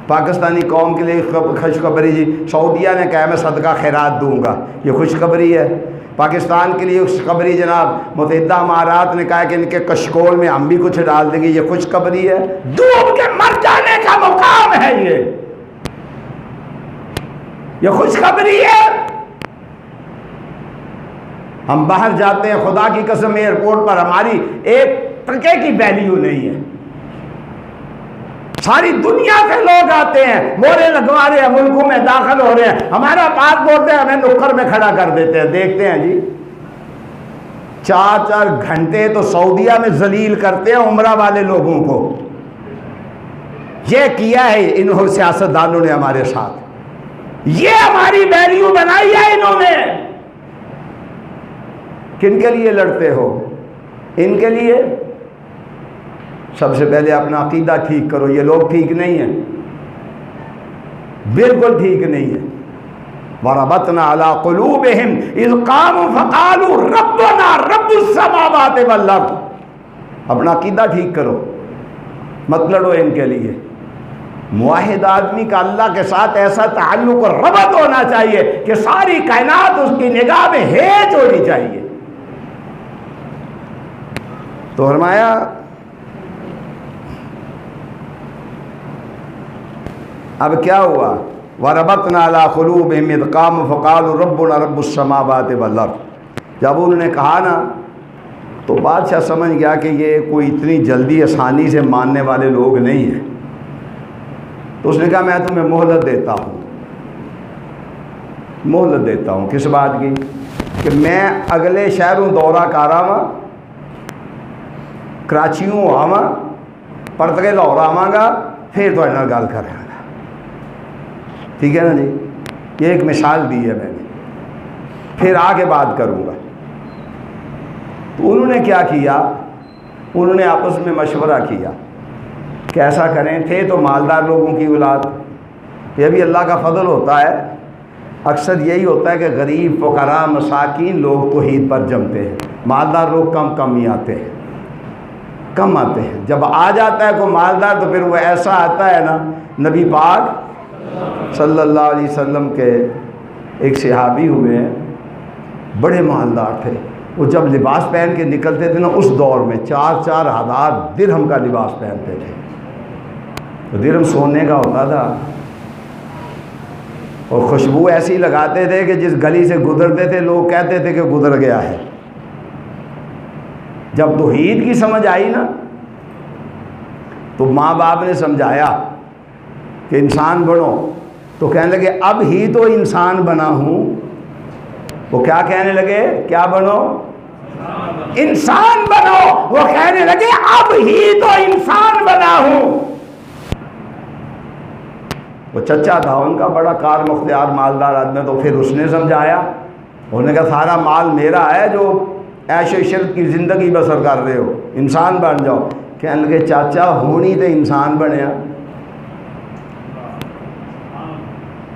پاکستانی قوم کے لیے خوشخبری جی سعودیہ نے کہا میں صدقہ خیرات دوں گا، یہ خوشخبری ہے؟ پاکستان کے لیے خوشخبری جناب متحدہ امارات نے کہا کہ ان کے کشکول میں ہم بھی کچھ ڈال دیں گے، یہ خوشخبری ہے؟ ڈوب کے مر جانے کا مقام ہے یہ خوشخبری ہے؟ ہم باہر جاتے ہیں، خدا کی قسم ایئرپورٹ پر ہماری ایک ٹکے کی ویلیو نہیں ہے، ساری دنیا سے لوگ آتے ہیں، مورے لگوا رہے ہیں، ملکوں میں داخل ہو رہے ہیں، ہمارا پاسپورٹ ہے، ہمیں نکڑ میں کھڑا کر دیتے ہیں، دیکھتے ہیں جی 4 گھنٹے تو سعودیہ میں ذلیل کرتے ہیں عمرہ والے لوگوں کو۔ یہ کیا ہے انہوں سیاستدانوں نے ہمارے ساتھ، یہ ہماری ویلیو بنائی ہے انہوں نے۔ کن کے لیے لڑتے ہو؟ ان کے لیے؟ سب سے پہلے اپنا عقیدہ ٹھیک کرو، یہ لوگ ٹھیک نہیں ہیں، بالکل ٹھیک نہیں ہیں۔ وَرَبَطْنَا عَلَىٰ قُلُوبِهِمْ إِذْ قَامُوا فَقَالُوا رَبُّنَا رَبُّ السَّمَاوَاتِ وَالْأَرْضِ۔ اپنا عقیدہ ٹھیک کرو، مت لڑو ان کے لیے۔ موحد آدمی کا اللہ کے ساتھ ایسا تعلق اور ربط ہونا چاہیے کہ ساری کائنات اس کی نگاہ میں ہیج ہونی چاہیے۔ تو فرمایا اب کیا ہوا؟ وَرَبَطْنَا عَلَىٰ قُلُوبِهِمْ إِذْ قَامُوا فَقَالُوا رَبُّنَا رَبُّ السَّمَاوَاتِ وَالْأَرْضِ۔ جب انہوں نے کہا نا تو بادشاہ سمجھ گیا کہ یہ کوئی اتنی جلدی آسانی سے ماننے والے لوگ نہیں ہیں، تو اس نے کہا میں تمہیں مہلت دیتا ہوں، مہلت دیتا ہوں۔ کس بات کی؟ کہ میں اگلے شہروں دورہ کراواں، کراچیوں آواں، پرتگے لاہور آواں گا، پھر تو نال گل کراں گا۔ ٹھیک ہے نا جی؟ یہ ایک مثال دی ہے میں نے، پھر آگے بات کروں گا۔ تو انہوں نے کیا کیا؟ انہوں نے آپس میں مشورہ کیا کہ ایسا کریں۔ تھے تو مالدار لوگوں کی اولاد، یہ بھی اللہ کا فضل ہوتا ہے، اکثر یہی ہوتا ہے کہ غریب فقراء مساکین لوگ توحید پر جمتے ہیں، مالدار لوگ کم ہی آتے ہیں، کم آتے ہیں۔ جب آ جاتا ہے کوئی مالدار تو پھر وہ ایسا آتا ہے نا۔ نبی پاک صلی اللہ علیہ وسلم کے ایک صحابی ہوئے ہیں، بڑے مالدار تھے، وہ جب لباس پہن کے نکلتے تھے نا اس دور میں 4,000 درہم کا لباس پہنتے تھے۔ تو درہم سونے کا ہوتا تھا، اور خوشبو ایسی لگاتے تھے کہ جس گلی سے گزرتے تھے لوگ کہتے تھے کہ گزر گیا ہے۔ جب توحید کی سمجھ آئی نا تو ماں باپ نے سمجھایا کہ انسان بنو، تو کہنے لگے اب ہی تو انسان بنا ہوں۔ وہ کیا کہنے لگے؟ کیا بنو؟ انسان بنو۔ وہ کہنے لگے اب ہی تو انسان بنا ہوں۔ وہ چچا تھا ان کا، بڑا کار مختار مالدار آدمی، تو پھر اس نے سمجھایا، انہوں نے کہا سارا مال میرا ہے، جو عیش و عشرت کی زندگی بسر کر رہے ہو، انسان بن جاؤ۔ کہنے لگے چاچا ہونی تو انسان بنیا،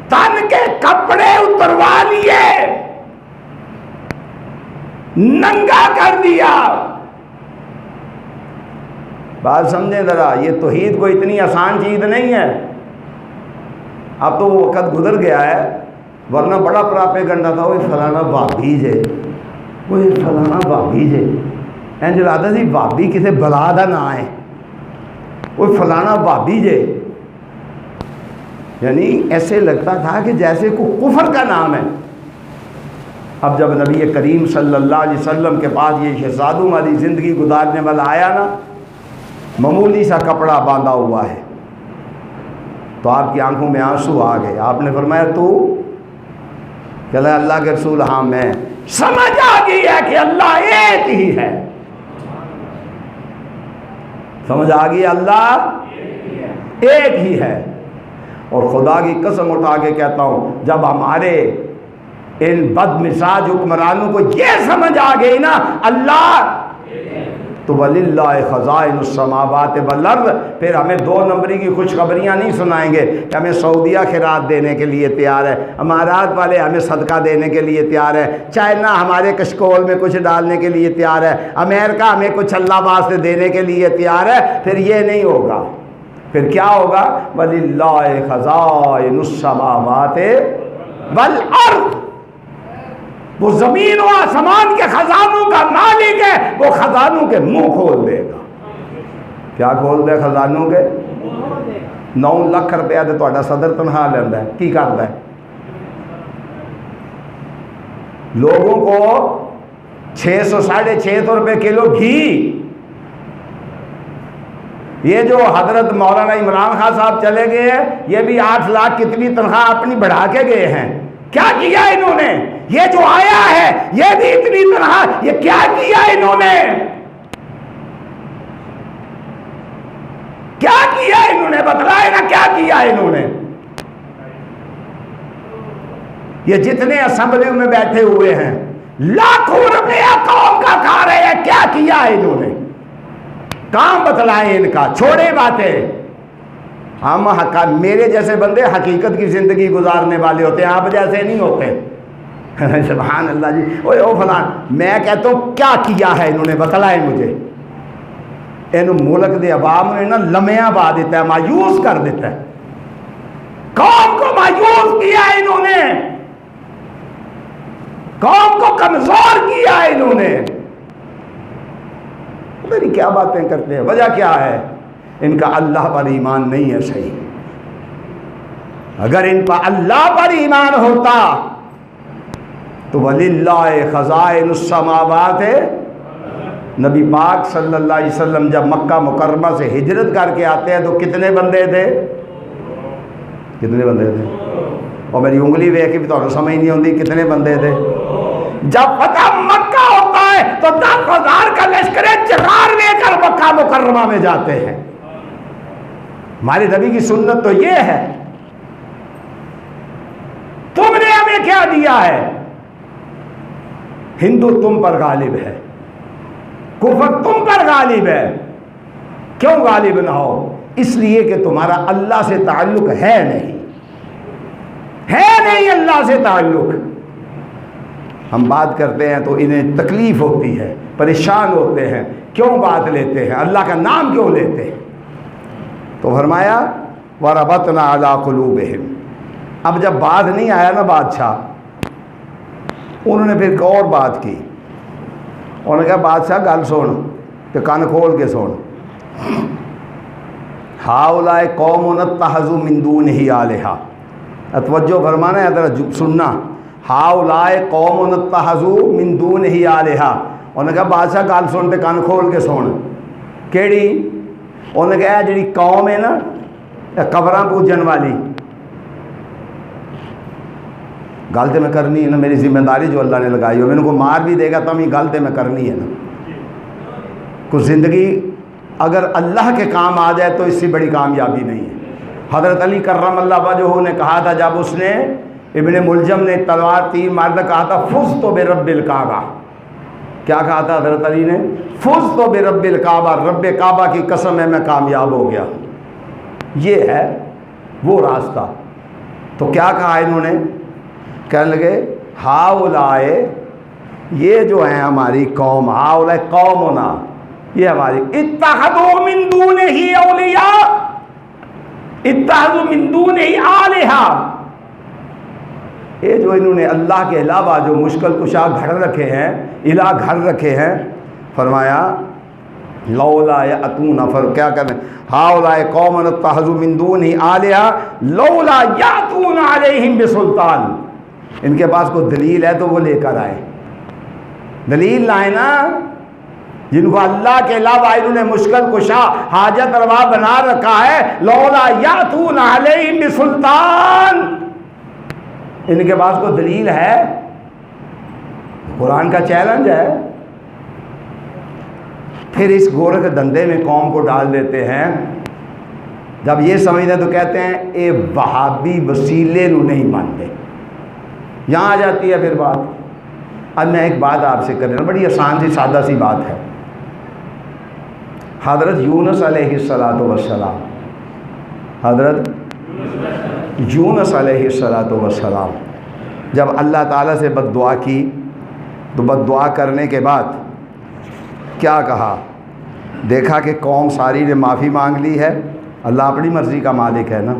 تن کے کپڑے اتروا لیے، ننگا کر دیا۔ بات سمجھیں ذرا، یہ توحید کو اتنی آسان چیز نہیں ہے۔ اب تو وہ وقت گزر گیا ہے، ورنہ بڑا پراپیگنڈا تھا، وہ فلانا بھابی جے، وہ فلانا بھابی جے، انج لگتا سی بھابی کسی بلا دا نام ہے، وہ فلانا بھابی جے، یعنی ایسے لگتا تھا کہ جیسے کوئی کفر کا نام ہے۔ اب جب نبی کریم صلی اللہ علیہ وسلم کے پاس یہ شہزادوں والی زندگی گزارنے والا آیا نا، معمولی سا کپڑا باندھا ہوا ہے، تو آپ کی آنکھوں میں آنسو آ گئے۔ آپ نے فرمایا تو کہ اللہ کے رسول ہاں میں، سمجھ آ گئی ہے کہ اللہ ایک ہی ہے، سمجھ آ گئی اللہ ایک ہی ہے۔ اور خدا کی قسم اٹھا کے کہتا ہوں، جب ہمارے ان بد مزاج حکمرانوں کو یہ سمجھ آ گئی نا اللہ، تو وَلِلَّهِ خَزَائِنُ السَّمَاوَاتِ وَالْأَرْضِ، پھر ہمیں 2 نمبری کی خوشخبریاں نہیں سنائیں گے کہ ہمیں سعودیہ خیرات دینے کے لیے تیار ہے، امارات والے ہمیں صدقہ دینے کے لیے تیار ہے، چائنا ہمارے کشکول میں کچھ ڈالنے کے لیے تیار ہے، امریکہ ہمیں کچھ اللہ واسطے دینے کے لیے تیار ہے۔ پھر یہ نہیں ہوگا، پھر کیا ہوگا؟ وَلِلَّهِ خَزَائِنُ السَّمَاوَاتِ وَالْأَرْضِ، وہ زمین و آسمان کے خزانوں کا مالک ہے، وہ خزانوں کے منہ کھول دے گا۔ کیا کھول دے؟ خزانوں کے 9 لاکھ روپیہ تو تہاڈا صدر تنخواہ لینا ہے، کی کرتا ہے؟ لوگوں کو 600 650 روپے کلو گھی، یہ جو حضرت مولانا عمران خان صاحب چلے گئے ہیں، یہ بھی 8 لاکھ کتنی تنخواہ اپنی بڑھا کے گئے ہیں. کیا کیا انہوں نے؟ یہ جو آیا ہے یہ بھی اتنی تنخواہ، یہ کیا کیا انہوں نے؟ کیا کیا انہوں نے؟ بتلائے نا کیا کیا انہوں نے؟ یہ جتنے اسمبلیوں میں بیٹھے ہوئے ہیں لاکھوں روپیہ قوم کا کھا رہے ہیں، کیا کیا انہوں نے؟ کام بتلائیں ان کا، چھوڑے باتیں. ہم میرے جیسے بندے حقیقت کی زندگی گزارنے والے ہوتے ہیں، آپ جیسے نہیں ہوتے. سبحان اللہ جی. اوے او فلان، میں کہتا ہوں کیا کیا ہے انہوں نے؟ بتلائیں مجھے. ان ملک دے عوام نے نا لمحیاں با دیتا ہے، مایوس کر دیتا ہے. قوم کو مایوس کیا انہوں نے، قوم کو کمزور کیا انہوں نے. پتہ نہیں کیا باتیں کرتے ہیں. وجہ کیا ہے؟ ان کا اللہ پر ایمان نہیں ہے صحیح. اگر ان پر اللہ پر ایمان ہوتا تو وَلِلَّهِ خَزَائِنُ السَّمَاوَاتِ. نبی پاک صلی اللہ علیہ وسلم جب مکہ مکرمہ سے ہجرت کر کے آتے ہیں تو کتنے بندے تھے؟ کتنے بندے تھے؟ اور میری انگلی ویکھ کے بھی تو سمجھ نہیں ہوتی کتنے بندے تھے. جب فتح مکہ ہوتا ہے تو 10,000 کا لشکر جرار لے کر مکہ مکرمہ میں جاتے ہیں. ہمارے نبی کی سنت تو یہ ہے. تم نے ہمیں کیا دیا ہے؟ ہندو تم پر غالب ہے، کفر تم پر غالب ہے. کیوں غالب نہ ہو؟ اس لیے کہ تمہارا اللہ سے تعلق ہے نہیں اللہ سے تعلق. ہم بات کرتے ہیں تو انہیں تکلیف ہوتی ہے، پریشان ہوتے ہیں. کیوں بات لیتے ہیں؟ اللہ کا نام کیوں لیتے ہیں؟ تو فرمایا وَرَبَطْنَا عَلَىٰ قُلُوبِهِمْ. اب جب بات نہیں آیا نا بادشاہ، انہوں نے پھر ایک اور بات کی. انہوں نے کہا بادشاہ گل سن، تو کان کھول کے سن. ہَؤُلَاءِ قَوْمٌ اتَّخَذُوا مِن دُونِهِ آلِهَةً. توجہ فرمانا ہے، ذرا سننا. ہَؤُلَاءِ قَوْمٌ اتَّخَذُوا مِن دُونِهِ آلِهَةً. انہوں نے کہا بادشاہ گل سن تے کان کھول کے سن. کیڑی؟ انہوں نے کہا جڑی قوم ہے نا قبراں پوجن والی. گل تو میں کرنی ہے نا، میری ذمہ داری جو اللہ نے لگائی ہو. میرے کو مار بھی دے گا تو بھی گل تو میں کرنی ہے نا. کچھ زندگی اگر اللہ کے کام آ جائے تو اس سے بڑی کامیابی نہیں ہے. حضرت علی کرم اللہ وجہہ نے کہا تھا جب اس نے ابن ملجم نے تلوار تیر مارتا کہا تھا فزت برب الکعبہ. کیا کہا تھا حضرت علی نے؟ فزت برب الکعبہ، رب کعبہ کی قسم ہے میں کامیاب ہو گیا. یہ ہے وہ راستہ. تو کیا کہا انہوں نے؟ کہنے لگے ہاؤلائے، یہ جو ہیں ہماری قوم، ہاؤلائے قومنا، یہ ہماری اتخذوا من دونہ اولیاء، اتخذوا من دونہ آلہہ. یہ جو انہوں نے اللہ کے علاوہ جو مشکل کشا گھر رکھے ہیں، الہ گھر رکھے ہیں، فرمایا لولا یاتون، کیا کریں؟ ہاؤلائے قوم اتخذوا من دونہ آلہہ لولا یاتون علیہم بسلطان. ان کے پاس کوئی دلیل ہے تو وہ لے کر آئے. دلیل لائے نا. جن کو اللہ کے علاوہ انہوں نے مشکل کشا حاجت روا بنا رکھا ہے، لولا یاتون علیہم بسلطان. ان کے پاس کوئی دلیل ہے؟ قرآن کا چیلنج ہے. پھر اس گورکھ دندے میں قوم کو ڈال دیتے ہیں. جب یہ سمجھتے ہیں تو کہتے ہیں اے وہابی وسیلے نو نہیں مانتے. یہاں آ جاتی ہے پھر بات. اب میں ایک بات آپ سے کر رہا ہوں، بڑی آسان سی سادہ سی بات ہے. حضرت یونس علیہ السلام، حضرت یونس علیہ السلام جب اللہ تعالیٰ سے بد دعا کی تو بد دعا کرنے کے بعد کیا کہا؟ دیکھا کہ قوم ساری نے معافی مانگ لی ہے. اللہ اپنی مرضی کا مالک ہے نا.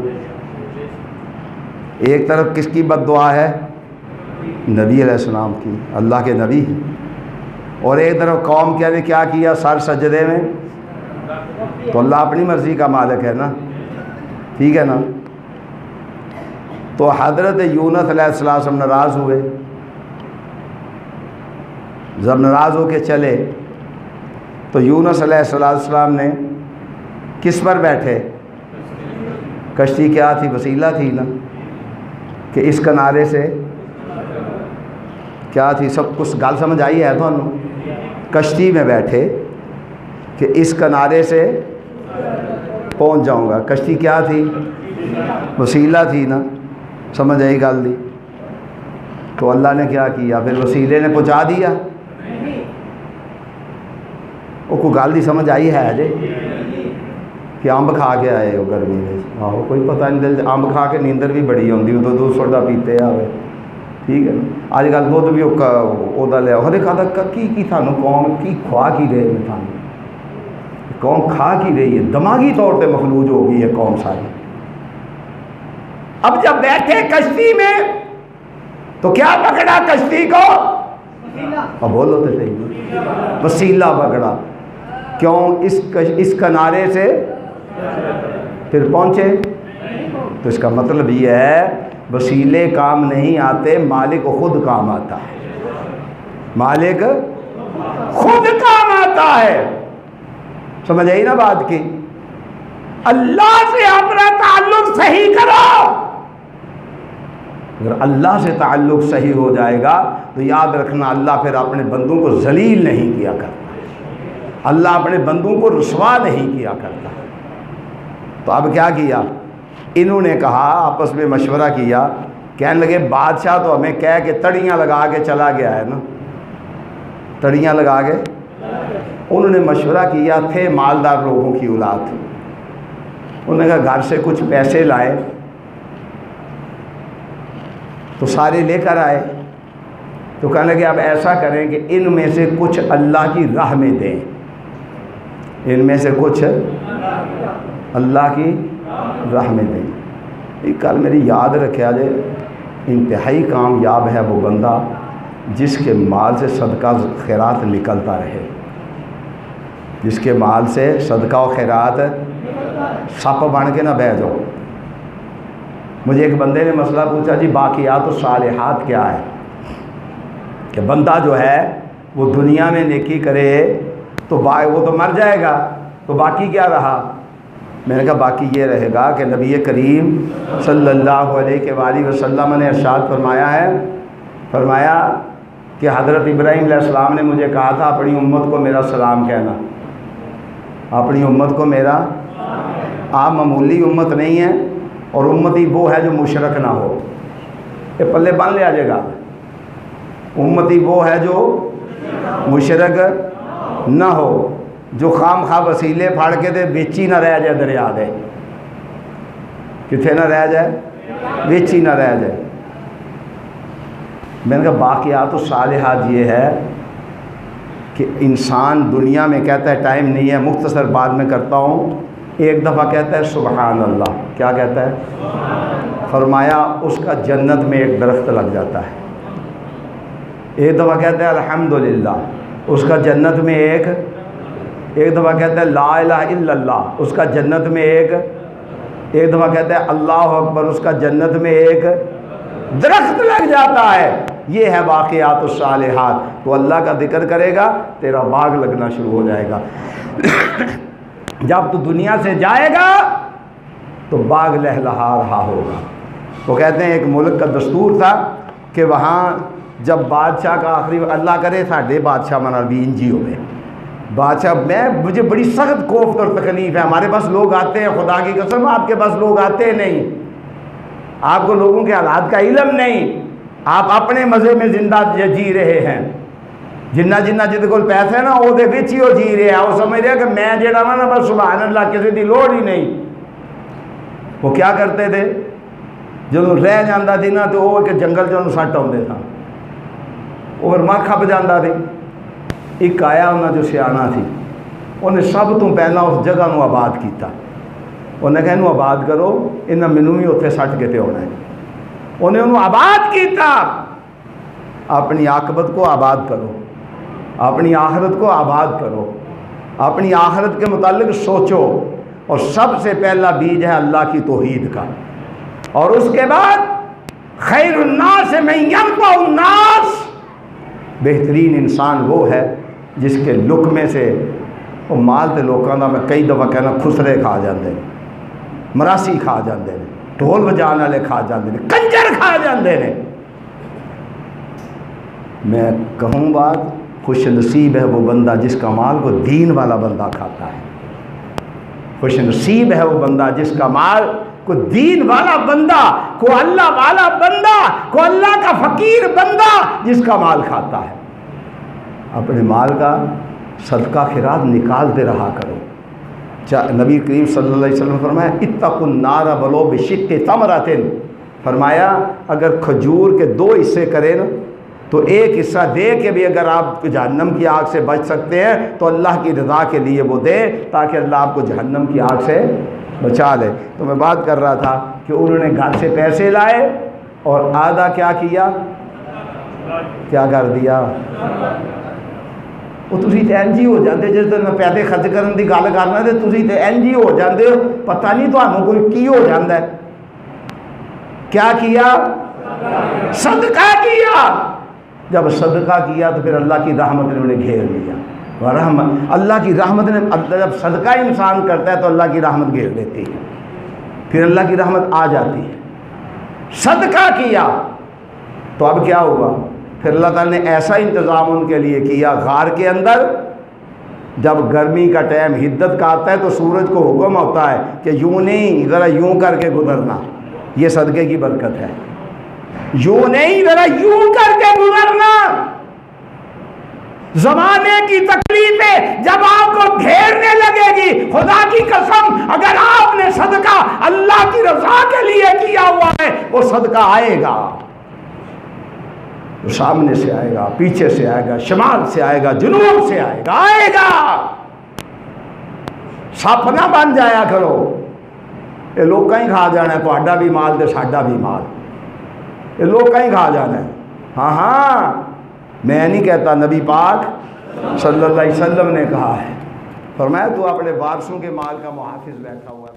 ایک طرف کس کی بد دعا ہے؟ نبی علیہ السلام کی، اللہ کے نبی. اور ایک طرف قوم نے کیا کیا؟ سر سجدے میں. تو اللہ اپنی مرضی کا مالک ہے نا. ٹھیک ہے نا. تو حضرت یونس علیہ السلام ناراض ہوئے. جب ناراض ہو کے چلے تو یونس علیہ السلام نے کس پر بیٹھے؟ کشتی کیا تھی؟ وسیلہ تھی نا، کہ اس کنارے سے کیا تھی؟ سب کچھ گل سمجھ آئی ہے تو کشتی میں بیٹھے کہ اس کنارے سے پہنچ جاؤں گا. کشتی کیا تھی؟ وسیلہ تھی نا. سمجھ آئی گل دی؟ تو اللہ نے کیا کیا پھر؟ وسیلے نے پہنچا دیا. وہ کوئی گل دی سمجھ آئی ہے جی کہ امب کھا کے آئے ہو گرمی میں؟ آہو کوئی پتہ نہیں. دل امب کھا کے نیندر بھی بڑی آتی، ادو دودھ سوڈا پیتے آئے. ٹھیک ہے نا. اج کل دودھ بھی وہ لیا ہر ایک آدھا کی تھانوں قوم کی کھوا کی رہے ہیں، تھانوں قوم کھا کی رہی ہے، دماغی طور پہ مفلوج ہو گئی ہے قوم ساری. اب جب بیٹھے کشتی میں تو کیا پکڑا کشتی کو؟ اب بولو تو صحیح، وسیلہ پکڑا. کیوں؟ اس کنارے سے پھر پہنچے. تو اس کا مطلب یہ ہے وسیلے کام نہیں آتے، مالک خود کام آتا ہے. مالک خود کام آتا ہے. سمجھ آئی نا بات کی؟ اللہ سے اپنا تعلق صحیح کرو. اگر اللہ سے تعلق صحیح ہو جائے گا تو یاد رکھنا اللہ پھر اپنے بندوں کو ذلیل نہیں کیا کرتا، اللہ اپنے بندوں کو رسوا نہیں کیا کرتا. تو اب کیا کیا انہوں نے؟ کہا آپس میں مشورہ کیا، کہنے لگے بادشاہ تو ہمیں کہہ کے تڑیاں لگا کے چلا گیا ہے نا، تڑیاں لگا کے. انہوں نے مشورہ کیا، تھے مالدار لوگوں کی اولاد. انہوں نے کہا گھر سے کچھ پیسے لائے تو سارے لے کر آئے. تو کہنے لگے اب ایسا کریں کہ ان میں سے کچھ اللہ کی راہ میں دیں، ان میں سے کچھ اللہ کی راہ میں دیں. ایک کل میری یاد رکھا جائے، انتہائی کامیاب ہے وہ بندہ جس کے مال سے صدقہ خیرات نکلتا رہے، جس کے مال سے صدقہ و خیرات سپ بن کے نہ بہ جاؤ. مجھے ایک بندے نے مسئلہ پوچھا جی باقیات الصالحات کیا ہے؟ کہ بندہ جو ہے وہ دنیا میں نیکی کرے تو وہ تو مر جائے گا، تو باقی کیا رہا؟ میں نے کہا باقی یہ رہے گا کہ نبی کریم صلی اللہ علیہ وآلہ وسلم نے ارشاد فرمایا ہے، فرمایا کہ حضرت ابراہیم علیہ السلام نے مجھے کہا تھا اپنی امت کو میرا سلام کہنا، اپنی امت کو میرا. آپ معمولی امت نہیں ہے، اور امتی وہ ہے جو مشرک نہ ہو. یہ پلے بن لیا جائے گا. امتی وہ ہے جو مشرک نہ ہو، جو خام خواہ وسیلے پھاڑ کے دے بیچی نہ رہ جائے دریا دے. کتنے نہ رہ جائے؟ بیچی نہ رہ جائے. میں نے کہا باقیات الصالحات یہ ہے کہ انسان دنیا میں کہتا ہے ٹائم نہیں ہے، مختصر بعد میں کرتا ہوں. ایک دفعہ کہتا ہے سبحان اللہ. کیا کہتا ہے؟ فرمایا اس کا جنت میں ایک درخت لگ جاتا ہے. ایک دفعہ کہتا ہے الحمدللہ، اس کا جنت میں ایک دفعہ کہتا ہے لا الہ الا اللہ، اس کا جنت میں ایک دفعہ کہتا ہے اللہ اکبر، اس کا جنت میں ایک درخت لگ جاتا ہے. یہ ہے واقعات الصالحات. تو اللہ کا ذکر کرے گا تیرا باغ لگنا شروع ہو جائے گا. جب تو دنیا سے جائے گا تو باغ لہلہا رہا ہوگا. وہ کہتے ہیں ایک ملک کا دستور تھا کہ وہاں جب بادشاہ کا آخری، اللہ کرے ساڈے بادشاہ منا بھی انجی ہوئے بادشاہ، مجھے بڑی سخت کوفت اور تکلیف ہے. ہمارے پاس لوگ آتے ہیں، خدا کی قسم آپ کے پاس لوگ آتے نہیں، آپ کو لوگوں کے حالات کا علم نہیں، آپ اپنے مزے میں زندہ جی رہے ہیں. جنہ جہد کول پیسے نا وہ جی رہے ہیں، وہ سمجھ رہے کہ میں جڑا نا بس سبحان اللہ کسی کی لوڑ ہی نہیں. وہ کیا کرتے تھے جب رہ جانا تھی نا تو وہ ایک جنگل چ سٹ آتے تھا، وہ پھر ماں کھپ جانا تھی. ایک آیا انہوں جو سیاح تھی، انہیں سب تو پہلا اس جگہ نو آباد کیتا. انہیں کہا انہوں آباد کرو، انہیں مینوں بھی اتنے سٹ کے تے ہونا ہے. انہیں انہوں آباد کیتا. اپنی عاقبت کو آباد کرو، اپنی آخرت کو آباد کرو، اپنی آخرت کے متعلق سوچو. اور سب سے پہلا بیج ہے اللہ کی توحید کا، اور اس کے بعد خیر الناس من ینفع الناس، بہترین انسان وہ ہے جس کے لقمے سے وہ مال تے لوکاں دا میں کئی دفعہ کہنا خسرے کھا جاندے نے، مراسی کھا جاندے نے، ڈھول بجان والے کھا جاندے نے، کنجر کھا جاندے نے۔ میں کہوں بات، خوش نصیب ہے وہ بندہ جس کا مال کو دین والا بندہ کھاتا ہے۔ خوش نصیب ہے وہ بندہ جس کا مال کو دین والا بندہ، کو اللہ والا بندہ، کو اللہ کا فقیر بندہ جس کا مال کھاتا ہے۔ اپنے مال کا صدقہ خیرات نکالتے رہا کرو۔ نبی کریم صلی اللہ علیہ وسلم نے فرمایا اتقوا النار ولو بشق تمرۃ، فرمایا اگر کھجور کے 2 حصے کریں نا تو ایک حصہ دے کے بھی اگر آپ جہنم کی آگ سے بچ سکتے ہیں تو اللہ کی رضا کے لیے وہ دے، تاکہ اللہ آپ کو جہنم کی آگ سے بچا لے۔ تو میں بات کر رہا تھا کہ انہوں نے گھر سے پیسے لائے اور آدھا کیا کیا، کیا کر دیا؟ وہ تسی تے انج ہی ہو جاندے، جس دن میں پیسے خرچ کرن دی گل کرنا تے تسی تے انج ہی ہو جاندے ہو، پتہ نہیں تانوں کوئی کی ہو جاندا ہے۔ کیا کیا؟ صدقہ کیا۔ جب صدقہ کیا تو پھر اللہ کی رحمت نے انہیں گھیر لیا۔ رحمت اللہ کی رحمت نے، جب صدقہ انسان کرتا ہے تو اللہ کی رحمت گھیر لیتی ہے، پھر اللہ کی رحمت آ جاتی ہے۔ صدقہ کیا تو اب کیا ہوا؟ پھر اللہ تعالیٰ نے ایسا انتظام ان کے لیے کیا، غار کے اندر جب گرمی کا ٹائم حدت کا آتا ہے تو سورج کو حکم ہوتا ہے کہ یوں نہیں، ذرا یوں کر کے گزرنا، یہ صدقے کی برکت ہے۔ یوں نہیں، ذرا یوں کر کے گزرنا۔ زمانے کی تکلیفیں جب آپ کو گھیرنے لگے گی، خدا کی قسم اگر آپ نے صدقہ اللہ کی رضا کے لیے کیا ہوا ہے وہ صدقہ آئے گا، سامنے سے آئے گا، پیچھے سے آئے گا، شمال سے آئے گا، جنوب سے آئے گا، آئے گا۔ سپ نہ بن جایا کرو، یہ لوگ کہیں کھا جانا ہے تہاڈا بھی مال تے ساڈا بھی مال، یہ لوگ کہیں کھا جانا ہے۔ ہاں ہاں، میں نہیں کہتا، نبی پاک صلی اللہ علیہ وسلم نے کہا ہے، فرمایا تو اپنے وارثوں کے مال کا محافظ بیٹھا ہوا ہے۔